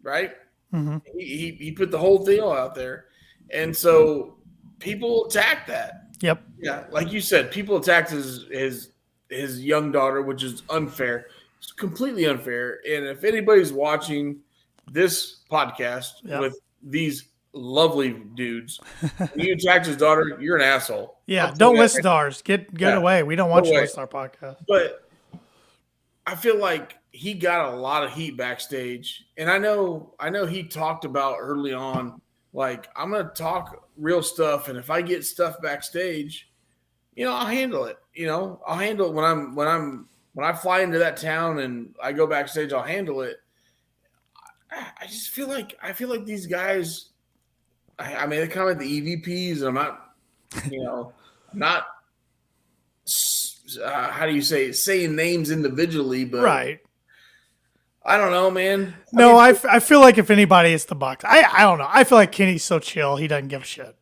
right? Mm-hmm. He put the whole thing out there, and so people attacked that. Yep. Yeah, like you said, people attacked his young daughter, which is unfair. It's completely unfair. And if anybody's watching this podcast with these lovely dudes, when you attacked his daughter, you're an asshole. Yeah, don't listen to ours. Get away. We don't want you to listen to our podcast. But I feel like he got a lot of heat backstage. And I know he talked about early on, like, I'm going to talk real stuff. And if I get stuff backstage, I'll handle it. I'll handle it when I fly into that town and I go backstage, I'll handle it. I just feel like these guys, I mean, they're kind of like the EVPs, and I'm not, how do you saying names individually, but right. I don't know, man. I feel like if anybody, it's the Bucks. I don't know. I feel like Kenny's so chill, he doesn't give a shit.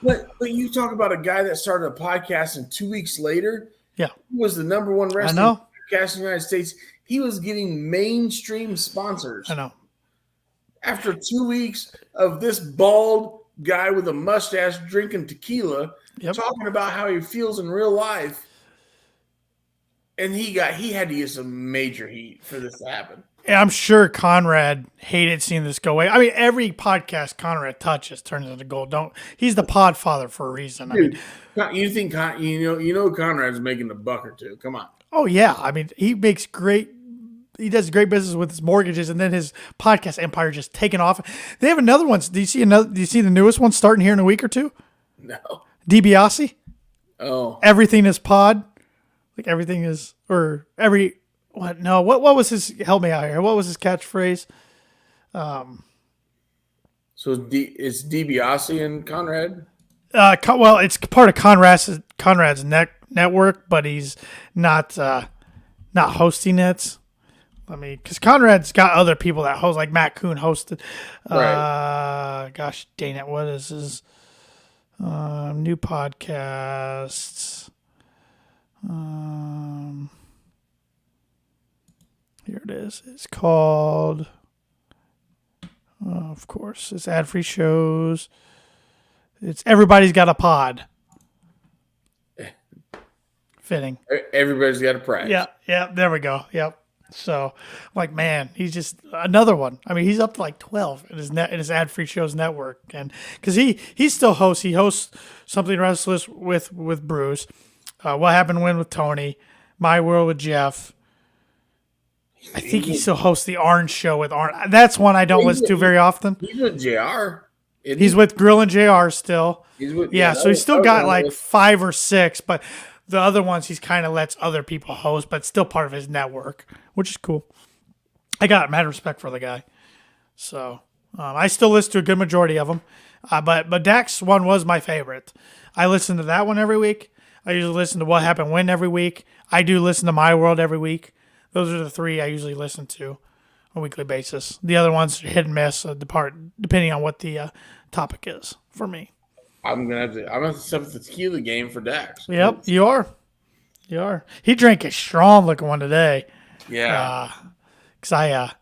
But you talk about a guy that started a podcast and 2 weeks later, he was the number one wrestling podcast in the United States. He was getting mainstream sponsors. I know. After 2 weeks of this bald guy with a mustache drinking tequila, talking about how he feels in real life, and he had to get some major heat for this to happen. And I'm sure Conrad hated seeing this go away. I mean, every podcast Conrad touches turns into gold. He's the podfather for a reason. Dude, you think Conrad's making a buck or two? Come on. Oh yeah, I mean he does great business with his mortgages, and then his podcast empire just taking off. They have another one. Do you see the newest one starting here in a week or two? No. DiBiase. Oh. Everything is pod. Like everything is, or every what? No, what was his? Help me out here. What was his catchphrase? So it's DiBiase and Conrad. Well, it's part of Conrad's network, but he's not hosting it. Because Conrad's got other people that host, like Matt Kuhn hosted. Right. Gosh dang it, what is his new podcast? Here it is. It's called. Of course, it's ad-free shows. It's Everybody's Got a Pod. Fitting. Everybody's got a prize. Yeah, there we go. Yep. So, like, man, he's just another one. I mean, he's up to like 12 in his ad-free shows network, and because he still hosts. He hosts Something Restless with Bruce. What Happened When with Tony. My World with Jeff. I think he still hosts the Orange Show with Arn. That's one I don't listen to very often. He's with JR. He's with Grill and JR still. He's with, so he's still got like 5 or 6, but the other ones he's kind of lets other people host, but still part of his network, which is cool. I got mad respect for the guy. So I still listen to a good majority of them, but Dak's one was my favorite. I listen to that one every week. I usually listen to What Happened When every week. I do listen to My World every week. Those are the 3 I usually listen to on a weekly basis. The other ones are hit and miss, depending on what the topic is for me. I'm gonna have to step up the tequila game for Dax. Yep, you are. He drank a strong looking one today. Yeah. Because I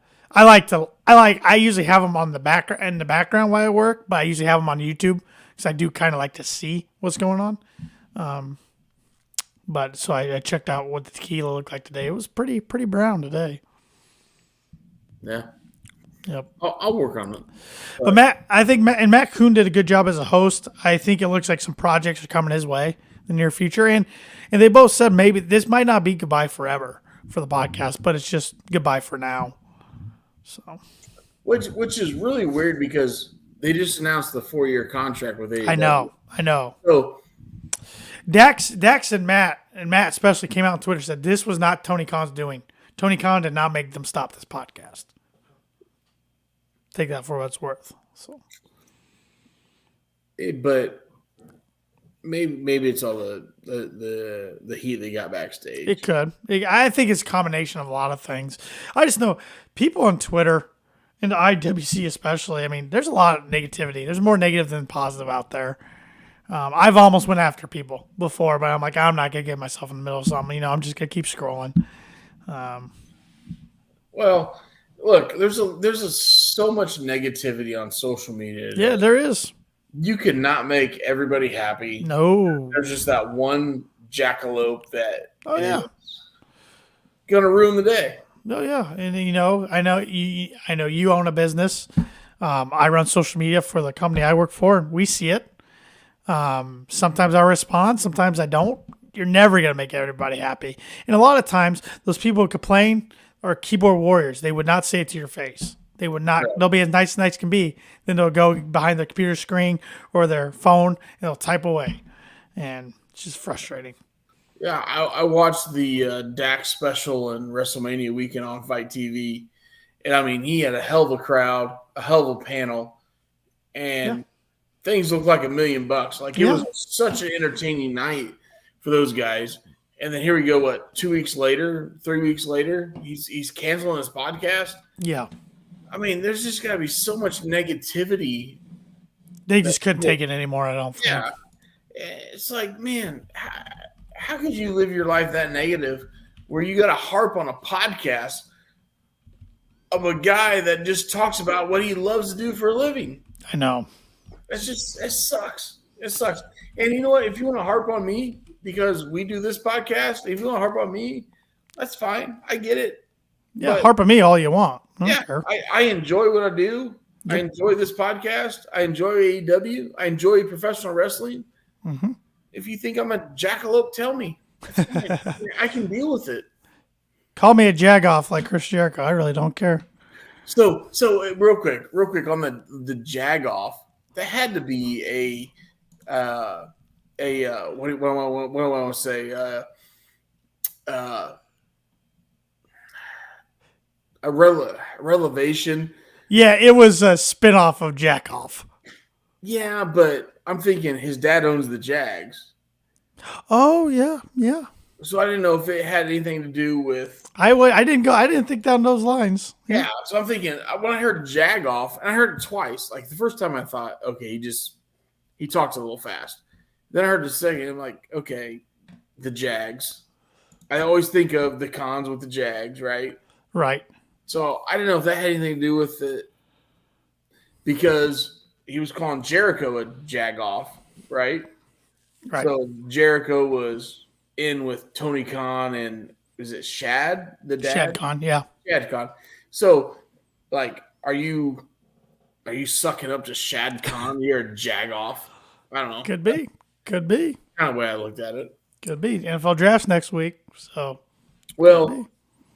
usually have them on the background while I work, but I usually have them on YouTube because I do kind of like to see what's going on. But so I checked out what the tequila looked like today. It was pretty brown today. Yeah. Yep. I'll work on it. But Matt Kuhn did a good job as a host. I think it looks like some projects are coming his way in the near future, and they both said maybe this might not be goodbye forever for the podcast, but it's just goodbye for now. So, which is really weird because they just announced the 4-year contract with AEW. I know. So Dax and Matt especially came out on Twitter and said this was not Tony Khan's doing. Tony Khan did not make them stop this podcast. Take that for what it's worth. So, but maybe it's all the heat they got backstage. It could. I think it's a combination of a lot of things. I just know people on Twitter and the IWC especially. I mean, there's a lot of negativity. There's more negative than positive out there. I've almost went after people before, but I'm like, I'm not gonna get myself in the middle of something. I'm just gonna keep scrolling. Well, look, there's so much negativity on social media today. Yeah, there is. You cannot make everybody happy. No. There's just that one jackalope that is gonna ruin the day. Oh yeah, and I know you own a business. I run social media for the company I work for. We see it. Sometimes I respond, sometimes I don't. You're never gonna make everybody happy, and a lot of times those people who complain are keyboard warriors. They would not say it to your face. They would not. Right. They'll be as nice as can be. Then they'll go behind their computer screen or their phone and they'll type away, and it's just frustrating. Yeah, I watched the Dax special and WrestleMania weekend on Fight TV, and I mean he had a hell of a crowd, a hell of a panel, and things looked like $1 million. Like it was such an entertaining night for those guys. And then here we go. 2 weeks later, 3 weeks later, he's canceling his podcast. Yeah. I mean, there's just got to be so much negativity. They just couldn't take it anymore, I don't think. Yeah. It's like, man, how could you live your life that negative where you got to harp on a podcast of a guy that just talks about what he loves to do for a living? I know. It sucks. It sucks. And you know what? If you want to harp on me because we do this podcast, if you want to harp on me, that's fine. I get it. Yeah, but harp on me all you want. I enjoy what I do. Yeah. I enjoy this podcast. I enjoy AEW. I enjoy professional wrestling. Mm-hmm. If you think I'm a jackalope, tell me. I can deal with it. Call me a jagoff like Chris Jericho. I really don't care. So real quick on the jagoff, that had to be what do I want to say? a relevation. Yeah, it was a spinoff of Jack Off. Yeah, but I'm thinking his dad owns the Jags. Oh yeah, yeah. So I didn't know if it had anything to do with. I didn't think down those lines. Yeah, so I'm thinking when I heard Jag Off, and I heard it twice. Like the first time I thought, okay, he talks a little fast. Then I heard the second, I'm like, okay, the Jags. I always think of the cons with the Jags, right? Right. So I didn't know if that had anything to do with it because he was calling Jericho a Jag Off, right? Right. So Jericho was in with Tony Khan and is it Shad, the dad? Shad Khan, yeah. Shad Khan. So, like, are you sucking up to Shad Khan? You're a Jag Off. I don't know. Could be. Kind of the way I looked at it. Could be. NFL drafts next week. So, well,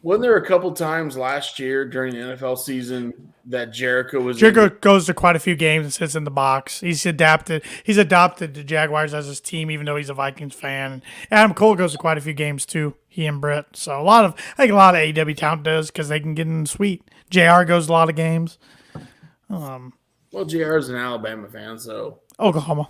wasn't there a couple times last year during the NFL season that Jericho goes to quite a few games and sits in the box. He's adapted to Jaguars as his team, even though he's a Vikings fan. Adam Cole goes to quite a few games too. He and Britt. So I think a lot of AEW talent does because they can get in the suite. JR goes to a lot of games. Well, JR is an Alabama fan, so Oklahoma.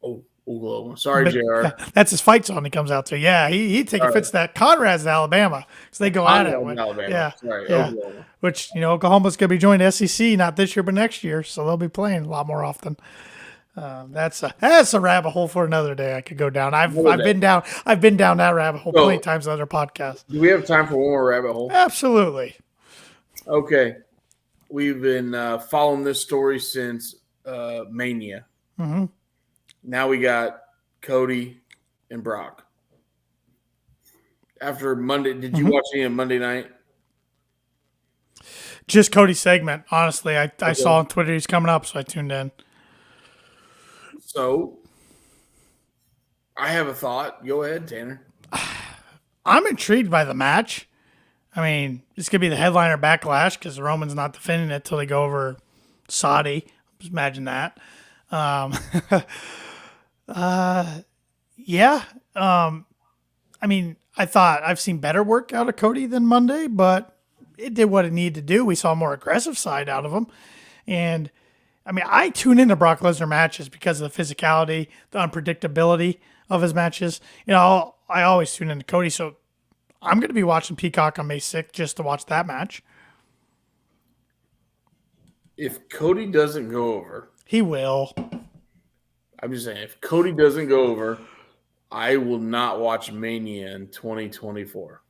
Oh, Oklahoma. Sorry, JR. That's his fight song he comes out to. Yeah, he take offense to that. Conrad's in Alabama, so they go at it. Alabama. Yeah, sorry, yeah. Oklahoma. Which Oklahoma's going to be joining SEC not this year but next year, so they'll be playing a lot more often. That's a rabbit hole for another day. I could go down. I've been down that rabbit hole plenty of times on other podcasts. Do we have time for one more rabbit hole? Absolutely. Okay, we've been following this story since Mania. Mm-hmm. Now we got Cody and Brock. After Monday, did you watch any of Monday night? Just Cody's segment. Honestly, I saw on Twitter he's coming up, so I tuned in. So, I have a thought. Go ahead, Tanner. I'm intrigued by the match. I mean, this could be the headliner Backlash because Roman's not defending it till they go over Saudi. Just imagine that. Yeah. I mean, I thought I've seen better work out of Cody than Monday, but it did what it needed to do. We saw a more aggressive side out of him. And I mean, I tune into Brock Lesnar matches because of the physicality, the unpredictability of his matches. I always tune into Cody. So I'm going to be watching Peacock on May 6th just to watch that match. If Cody doesn't go over, he will. I'm just saying, if Cody doesn't go over, I will not watch Mania in 2024.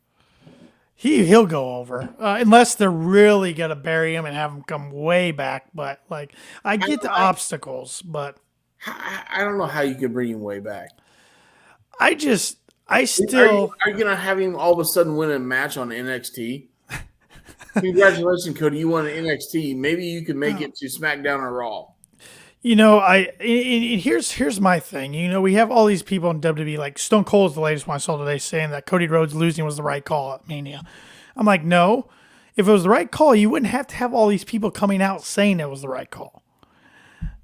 He'll go over unless they're really gonna bury him and have him come way back. But I get the obstacles, but I don't know how you can bring him way back. I still. Are you gonna have him all of a sudden win a match on NXT? Congratulations, Cody! You won an NXT. Maybe you can make it to SmackDown or Raw. Here's my thing. We have all these people in WWE, like Stone Cold is the latest one I saw today, saying that Cody Rhodes losing was the right call at Mania. I'm like, no. If it was the right call, you wouldn't have to have all these people coming out saying it was the right call.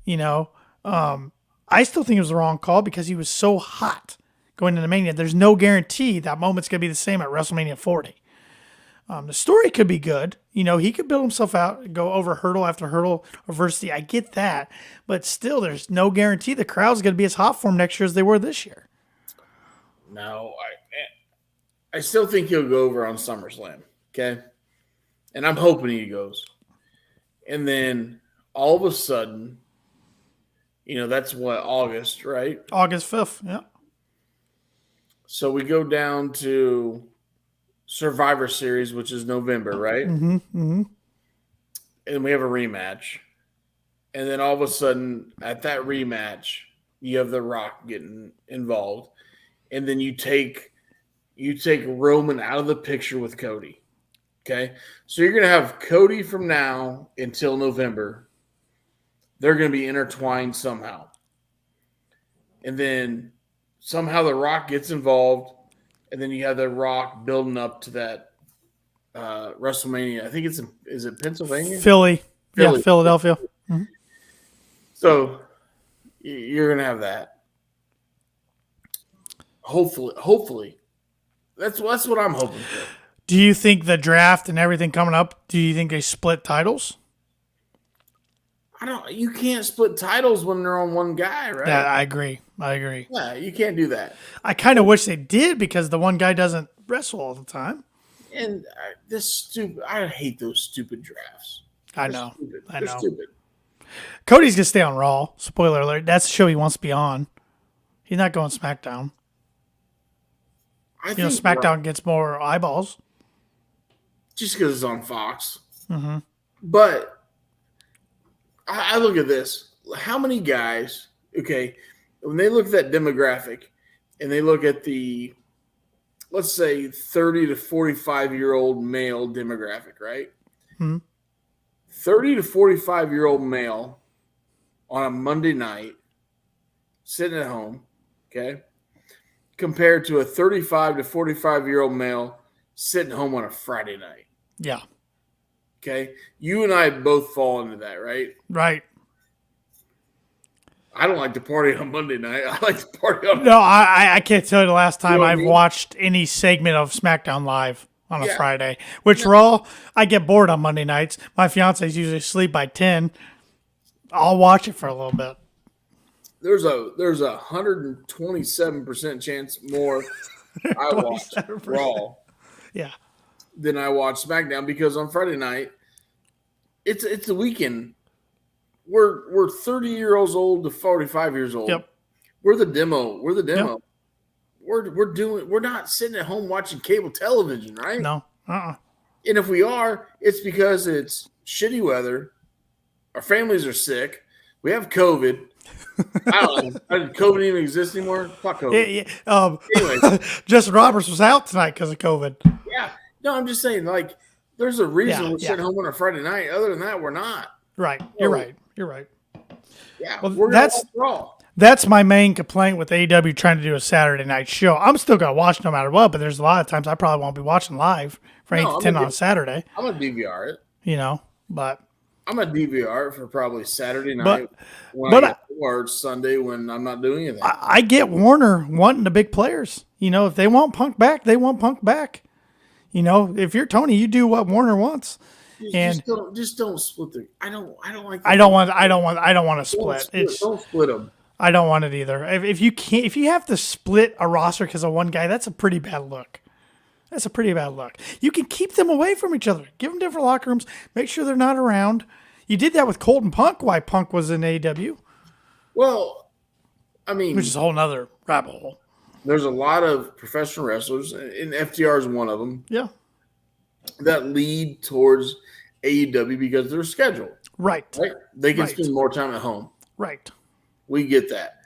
I still think it was the wrong call because he was so hot going into Mania. There's no guarantee that moment's going to be the same at WrestleMania 40. The story could be good. He could build himself out, go over hurdle after hurdle, adversity. I get that. But still, there's no guarantee the crowd's going to be as hot for him next year as they were this year. No, I still think he'll go over on SummerSlam, okay? And I'm hoping he goes. And then all of a sudden, that's what, August, right? August 5th, yeah. So we go down to Survivor Series, which is November, right? Mm-hmm, mm-hmm. And we have a rematch. And then all of a sudden, at that rematch, you have The Rock getting involved. And then you take Roman out of the picture with Cody. Okay? So you're going to have Cody from now until November. They're going to be intertwined somehow. And then somehow The Rock gets involved. And then you have The Rock building up to that WrestleMania. I think is it Pennsylvania? Philly. Yeah, Philadelphia. Mm-hmm. So you're going to have that. Hopefully, That's what I'm hoping for. Do you think the draft and everything coming up, do you think they split titles? You can't split titles when they're on one guy, right? Yeah, I agree. Yeah, you can't do that. I kind of wish they did because the one guy doesn't wrestle all the time. And I hate those stupid drafts. I know. They're stupid. Cody's gonna stay on Raw. Spoiler alert. That's the show he wants to be on. He's not going SmackDown. You know, SmackDown gets more eyeballs. Just because it's on Fox. Mm-hmm. But I look at this. How many guys, okay, when they look at that demographic and they look at the, let's say, 30 to 45-year-old male demographic, right? Mm-hmm. 30 to 45-year-old male on a Monday night sitting at home, okay, compared to a 35 to 45-year-old male sitting home on a Friday night. Yeah. Okay. You and I both fall into that, right? Right. I don't like to party on Monday night. I like to party on. No, I can't tell you the last time You know what I've I mean? watched any segment of SmackDown Live on a Friday. Which Raw, I get bored on Monday nights. My fiance's usually asleep by 10. I'll watch it for a little bit. There's a 127% chance more I watch Raw than I watch SmackDown because on Friday night it's the weekend. We're 30-year-olds old to 45 years old. Yep. We're the demo. Yep. We're not sitting at home watching cable television, right? No. And if we are, it's because it's shitty weather. Our families are sick. We have COVID. I don't know. Does COVID even exist anymore? Fuck COVID. Anyway, Justin Roberts was out tonight because of COVID. Yeah. No, I'm just saying, like, there's a reason we're sitting home on a Friday night. Other than that, we're not. Right. You're right. Yeah. Well, we're going to watch Raw. That's my main complaint with AEW trying to do a Saturday night show. I'm still going to watch no matter what, but there's a lot of times I probably won't be watching live from 8 to 10 on Saturday. I'm going to DVR it. You know, but I'm going to DVR it for probably Saturday night or Sunday when I'm not doing anything. I get Warner wanting the big players. You know, if they want Punk back, they want Punk back. You know, if you're Tony, you do what Warner wants. Just don't split the. I don't like. I don't want to split. Don't split them. I don't want it either. If you have to split a roster because of one guy, that's a pretty bad look. You can keep them away from each other. Give them different locker rooms. Make sure they're not around. You did that with Colton Punk. Why Punk was in AEW? Well, I mean, which is a whole nother rabbit hole. There's a lot of professional wrestlers, and FTR is one of them. Yeah. That lead towards AEW because they're scheduled. Right. They can spend more time at home. Right. We get that.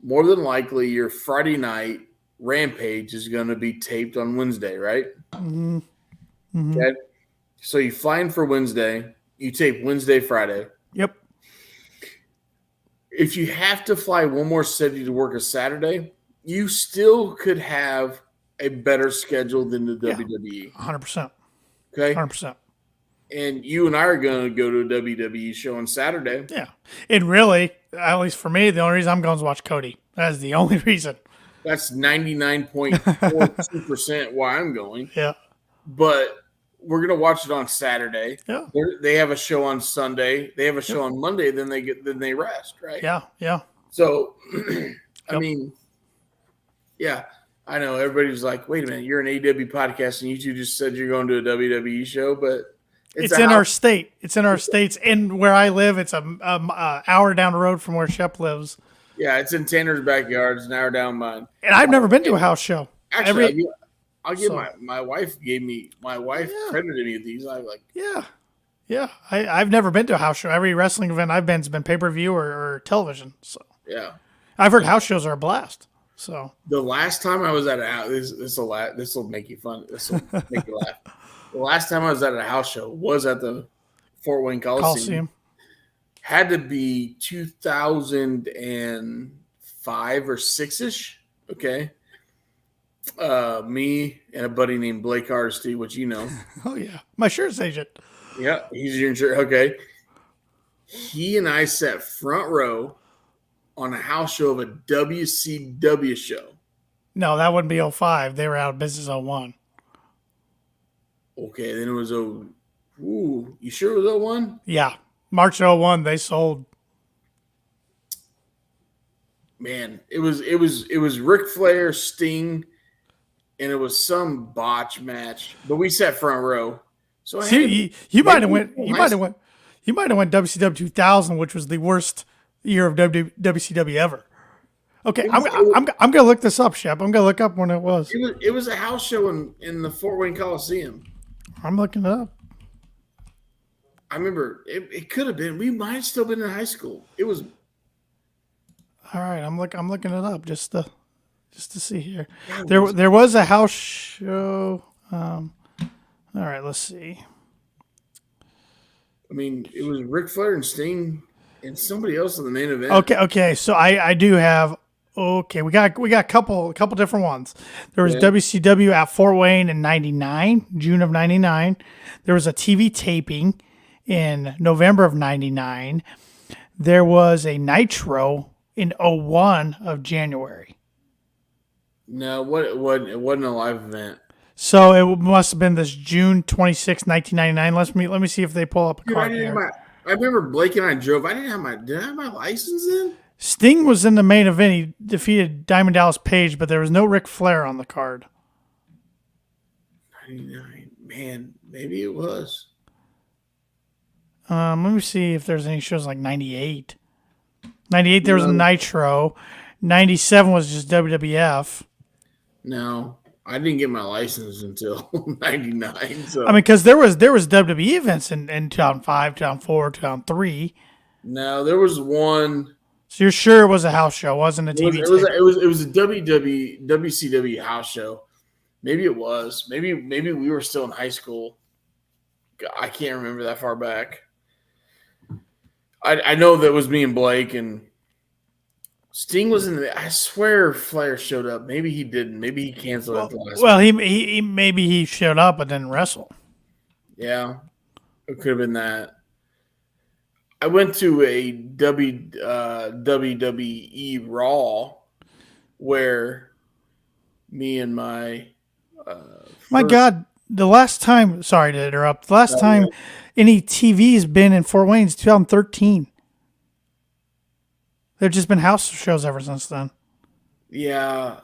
More than likely, your Friday night Rampage is going to be taped on Wednesday, right? Mm-hmm. Mm-hmm. Okay. So you fly in for Wednesday. You tape Wednesday, Friday. Yep. If you have to fly one more city to work a Saturday, you still could have a better schedule than the WWE. 100%. Okay? 100%. And you and I are going to go to a WWE show on Saturday. Yeah. And really, at least for me, the only reason I'm going to watch Cody. That is the only reason. That's 99.42% why I'm going. Yeah. But we're going to watch it on Saturday. Yeah. They have a show on Sunday. They have a show on Monday. Then they rest, right? Yeah. Yeah. So, I mean, yeah, I know everybody's like, wait a minute, you're an AEW podcast and you two just said you're going to a WWE show, but it's in our state. It's in our states. And where I live, it's a hour down the road from where Shep lives. Yeah, it's in Tanner's backyard. It's an hour down mine. And I've never been to a house show. Actually, I'll give my wife credited me with these. I like. Yeah. I've never been to a house show. Every wrestling event I've been has been pay-per-view or television. So yeah, I've heard house shows are a blast. So the last time I was at a house, this will make you fun. This will make you laugh. The last time I was at a house show was at the Fort Wayne Coliseum. Had to be 2005 or 6-ish. Okay. Me and a buddy named Blake Hardesty, which you know. Oh yeah, my insurance agent. Yeah, he's your insurance. Okay. He and I sat front row on a house show of a WCW show. No, that wouldn't be '05. They were out of business '01. Okay, then it was ooh, you sure it was '01? Yeah. March '01, they sold. Man, it was Ric Flair, Sting, and it was some botch match. But we sat front row. So I had See, you might have maybe went. You might have went WCW 2000, which was the worst year of WCW ever. Okay, I'm gonna look this up, Shep. I'm gonna look up when it was. it was a house show in the Fort Wayne Coliseum. I'm looking it up. I remember it could have been. We might have still been in high school. It was All right, I'm looking it up just to see here. God, There was a house show. All right, let's see. I mean, it was Ric Flair and Sting and somebody else in the main event. Okay. So I do have. Okay, we got a couple different ones. There was Yeah. WCW at Fort Wayne in '99, June of '99. There was a TV taping in November of '99. There was a Nitro in '01 of January. No, it wasn't a live event. So it must have been this June 26, 1999. Let me see if they pull up a Dude, card here. I remember Blake and I drove. Did I have my license in? Sting was in the main event. He defeated Diamond Dallas Page, but there was no Ric Flair on the card. 99. Man, maybe it was. Let me see if there's any shows like 98. 98, there was a Nitro. 97 was just WWF. No, I didn't get my license until 99. So I mean, because there was WWE events in 2005, 2004, 2003. no, there was one. So you're sure it was a house show, wasn't a TV? It was a WCW house show. Maybe it was. Maybe we were still in high school. I can't remember that far back. I know that was me and Blake, and Sting was in the. I swear Flair showed up. Maybe he didn't. Maybe he canceled at the last. Well, he maybe he showed up but didn't wrestle. Yeah, it could have been that. I went to a WWE Raw where me and my God, the last time. Sorry to interrupt. The last time any TV's been in Fort Wayne is 2013. There've just been house shows ever since then. Yeah.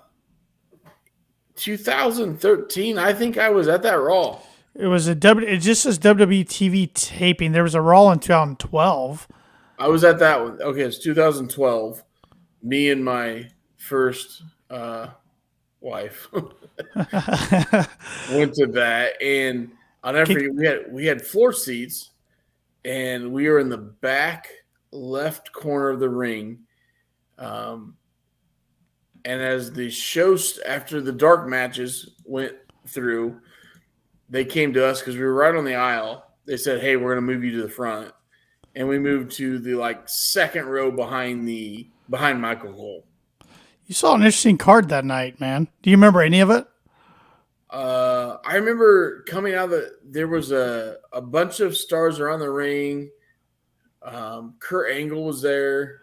2013, I think I was at that Raw. It just says WWE TV taping. There was a Raw in 2012. I was at that one. Okay, it's 2012. Me and my first wife went to that, and I'll never forget. We had floor seats, and we were in the back left corner of the ring. And as the show after the dark matches went through, they came to us because we were right on the aisle. They said, "Hey, we're going to move you to the front," and we moved to the second row behind Michael Cole. You saw an interesting card that night, man. Do you remember any of it? I remember coming out there was a bunch of stars around the ring. Kurt Angle was there.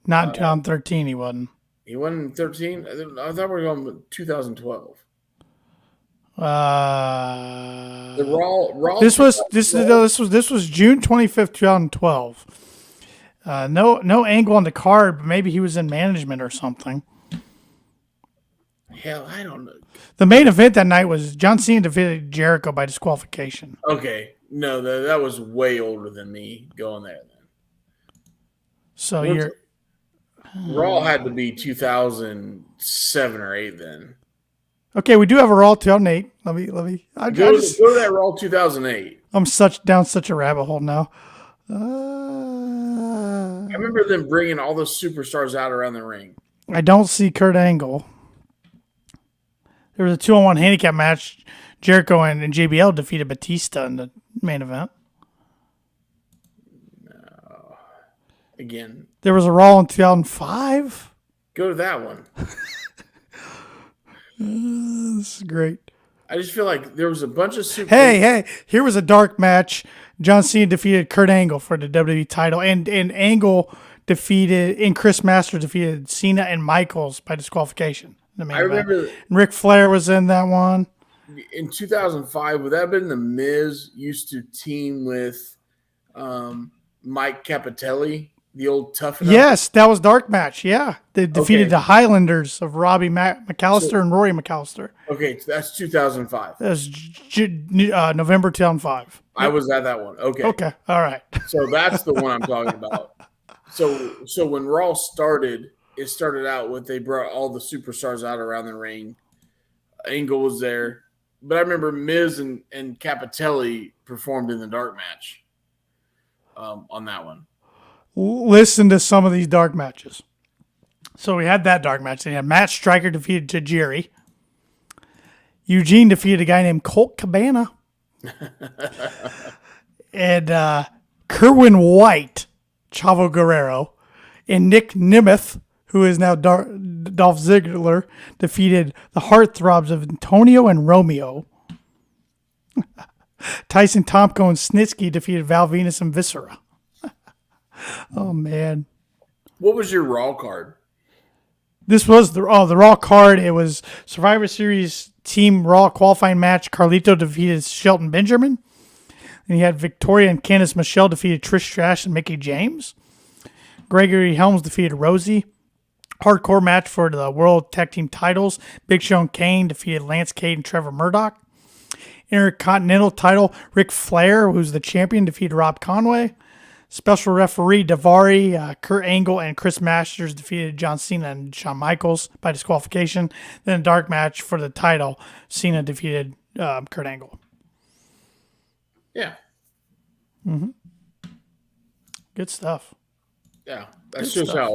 Not in 2013, he wasn't. He won in 13. I thought we were going with 2012. The Raw. This was June 25th, 2012. No Angle on the card, but maybe he was in management or something. Hell, I don't know. The main event that night was John Cena defeated Jericho by disqualification. Okay, no, that was way older than me going there then. So Raw had to be 2007 or 8 then. Okay, we do have a Raw 2008. Let me. Go to that Raw 2008. I'm down such a rabbit hole now. I remember them bringing all those superstars out around the ring. I don't see Kurt Angle. There was a 2-on-1 handicap match. Jericho and JBL defeated Batista in the main event. No. Again. There was a Raw in 2005. Go to that one. This is great. I just feel like there was a bunch of Hey, here was a dark match. John Cena defeated Kurt Angle for the WWE title, and Angle Chris Masters defeated Cena and Michaels by disqualification. I remember Ric Flair was in that one. In 2005, would that have been the Miz used to team with Mike Capitelli, the old Tough Enough? Yes, that was dark match. Yeah, they defeated the Highlanders of Robbie McAllister and Rory McAllister. Okay, so that's 2005. That was November 2005. I was at that one. Okay. Okay. All right. So that's the one I'm talking about. So when Raw started, it started out with they brought all the superstars out around the ring. Angle was there. But I remember Miz and Capitelli performed in the dark match on that one. Listen to some of these dark matches. So we had that dark match. They had Matt Striker defeated Tajiri. Eugene defeated a guy named Colt Cabana. And Kerwin White, Chavo Guerrero, and Nick Nemeth, who is now Dolph Ziggler, defeated the heartthrobs of Antonio and Romeo. Tyson Tomko and Snitsky defeated Val Venus and Viscera. Oh, man. What was your Raw card? This was the Raw card. It was Survivor Series Team Raw qualifying match. Carlito defeated Shelton Benjamin. And you had Victoria and Candice Michelle defeated Trish Stratus and Mickie James. Gregory Helms defeated Rosie. Hardcore match for the World Tag Team titles. Big Show and Kane defeated Lance Cade and Trevor Murdoch. Intercontinental title, Ric Flair, who's the champion, defeated Rob Conway. Special referee, Daivari, Kurt Angle, and Chris Masters defeated John Cena and Shawn Michaels by disqualification. Then a dark match for the title, Cena defeated Kurt Angle. Yeah. Mm-hmm. Good stuff. Yeah, that shows how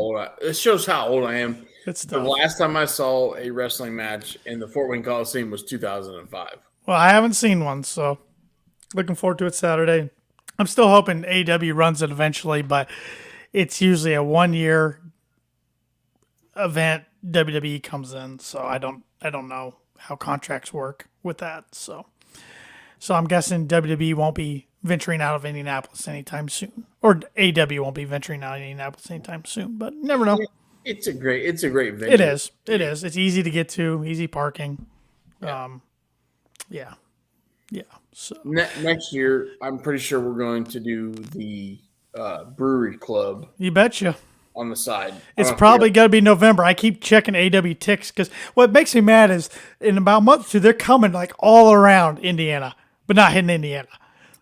old I am. Good stuff. The last time I saw a wrestling match in the Fort Wayne Coliseum was 2005. Well, I haven't seen one, so looking forward to it Saturday. I'm still hoping AEW runs it eventually, but it's usually a 1-year event. WWE comes in, so I don't know how contracts work with that. So I'm guessing WWE won't be venturing out of Indianapolis anytime soon, or AEW won't be venturing out of Indianapolis anytime soon. But never know. It's a great venue. It is. It's easy to get to, easy parking. Yeah. So next year, I'm pretty sure we're going to do the Brewery Club. You betcha. On the side. It's probably going to be November. I keep checking AW ticks because what makes me mad is in about a month or two, they're coming like all around Indiana, but not hitting Indiana.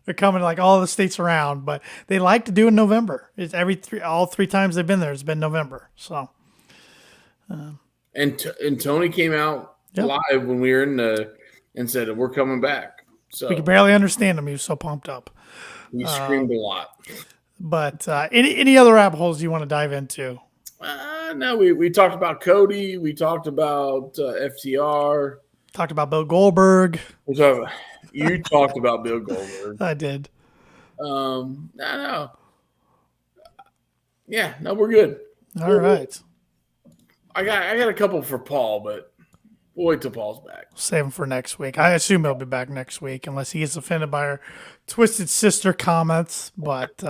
They're coming like all the states around, but they like to do in November. It's all three times they've been there. It's been November. So, and Tony came out live when we were and said we're coming back. So we could barely understand him. He was so pumped up. He screamed a lot. But any other rabbit holes you want to dive into? No, we talked about Cody. We talked about FTR. Talked about Bill Goldberg. You talked about Bill Goldberg. I did. No. Yeah, no, we're good. All right. I got a couple for Paul, but we'll wait till Paul's back. Save him for next week. I assume he'll be back next week unless he gets offended by our Twisted Sister comments. But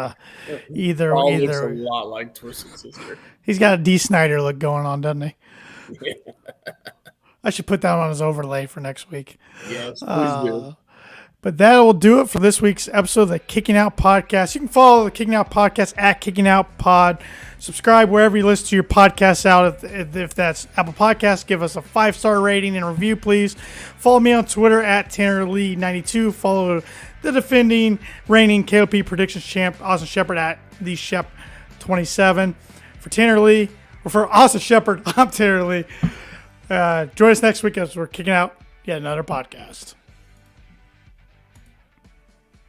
either looks a lot like Twisted Sister. He's got a D. Snyder look going on, doesn't he? Yeah. I should put that on his overlay for next week. Yes, please do. But that will do it for this week's episode of the Kicking Out Podcast. You can follow the Kicking Out Podcast at Kicking Out Pod. Subscribe wherever you listen to your podcasts out. If that's Apple Podcasts, give us a 5-star rating and review, please. Follow me on Twitter at TannerLee92. Follow the defending, reigning KOP predictions champ, Austin Shepard at TheShep27. For Tanner Lee, or for Austin Shepard, I'm Tanner Lee. Join us next week as we're kicking out yet another podcast.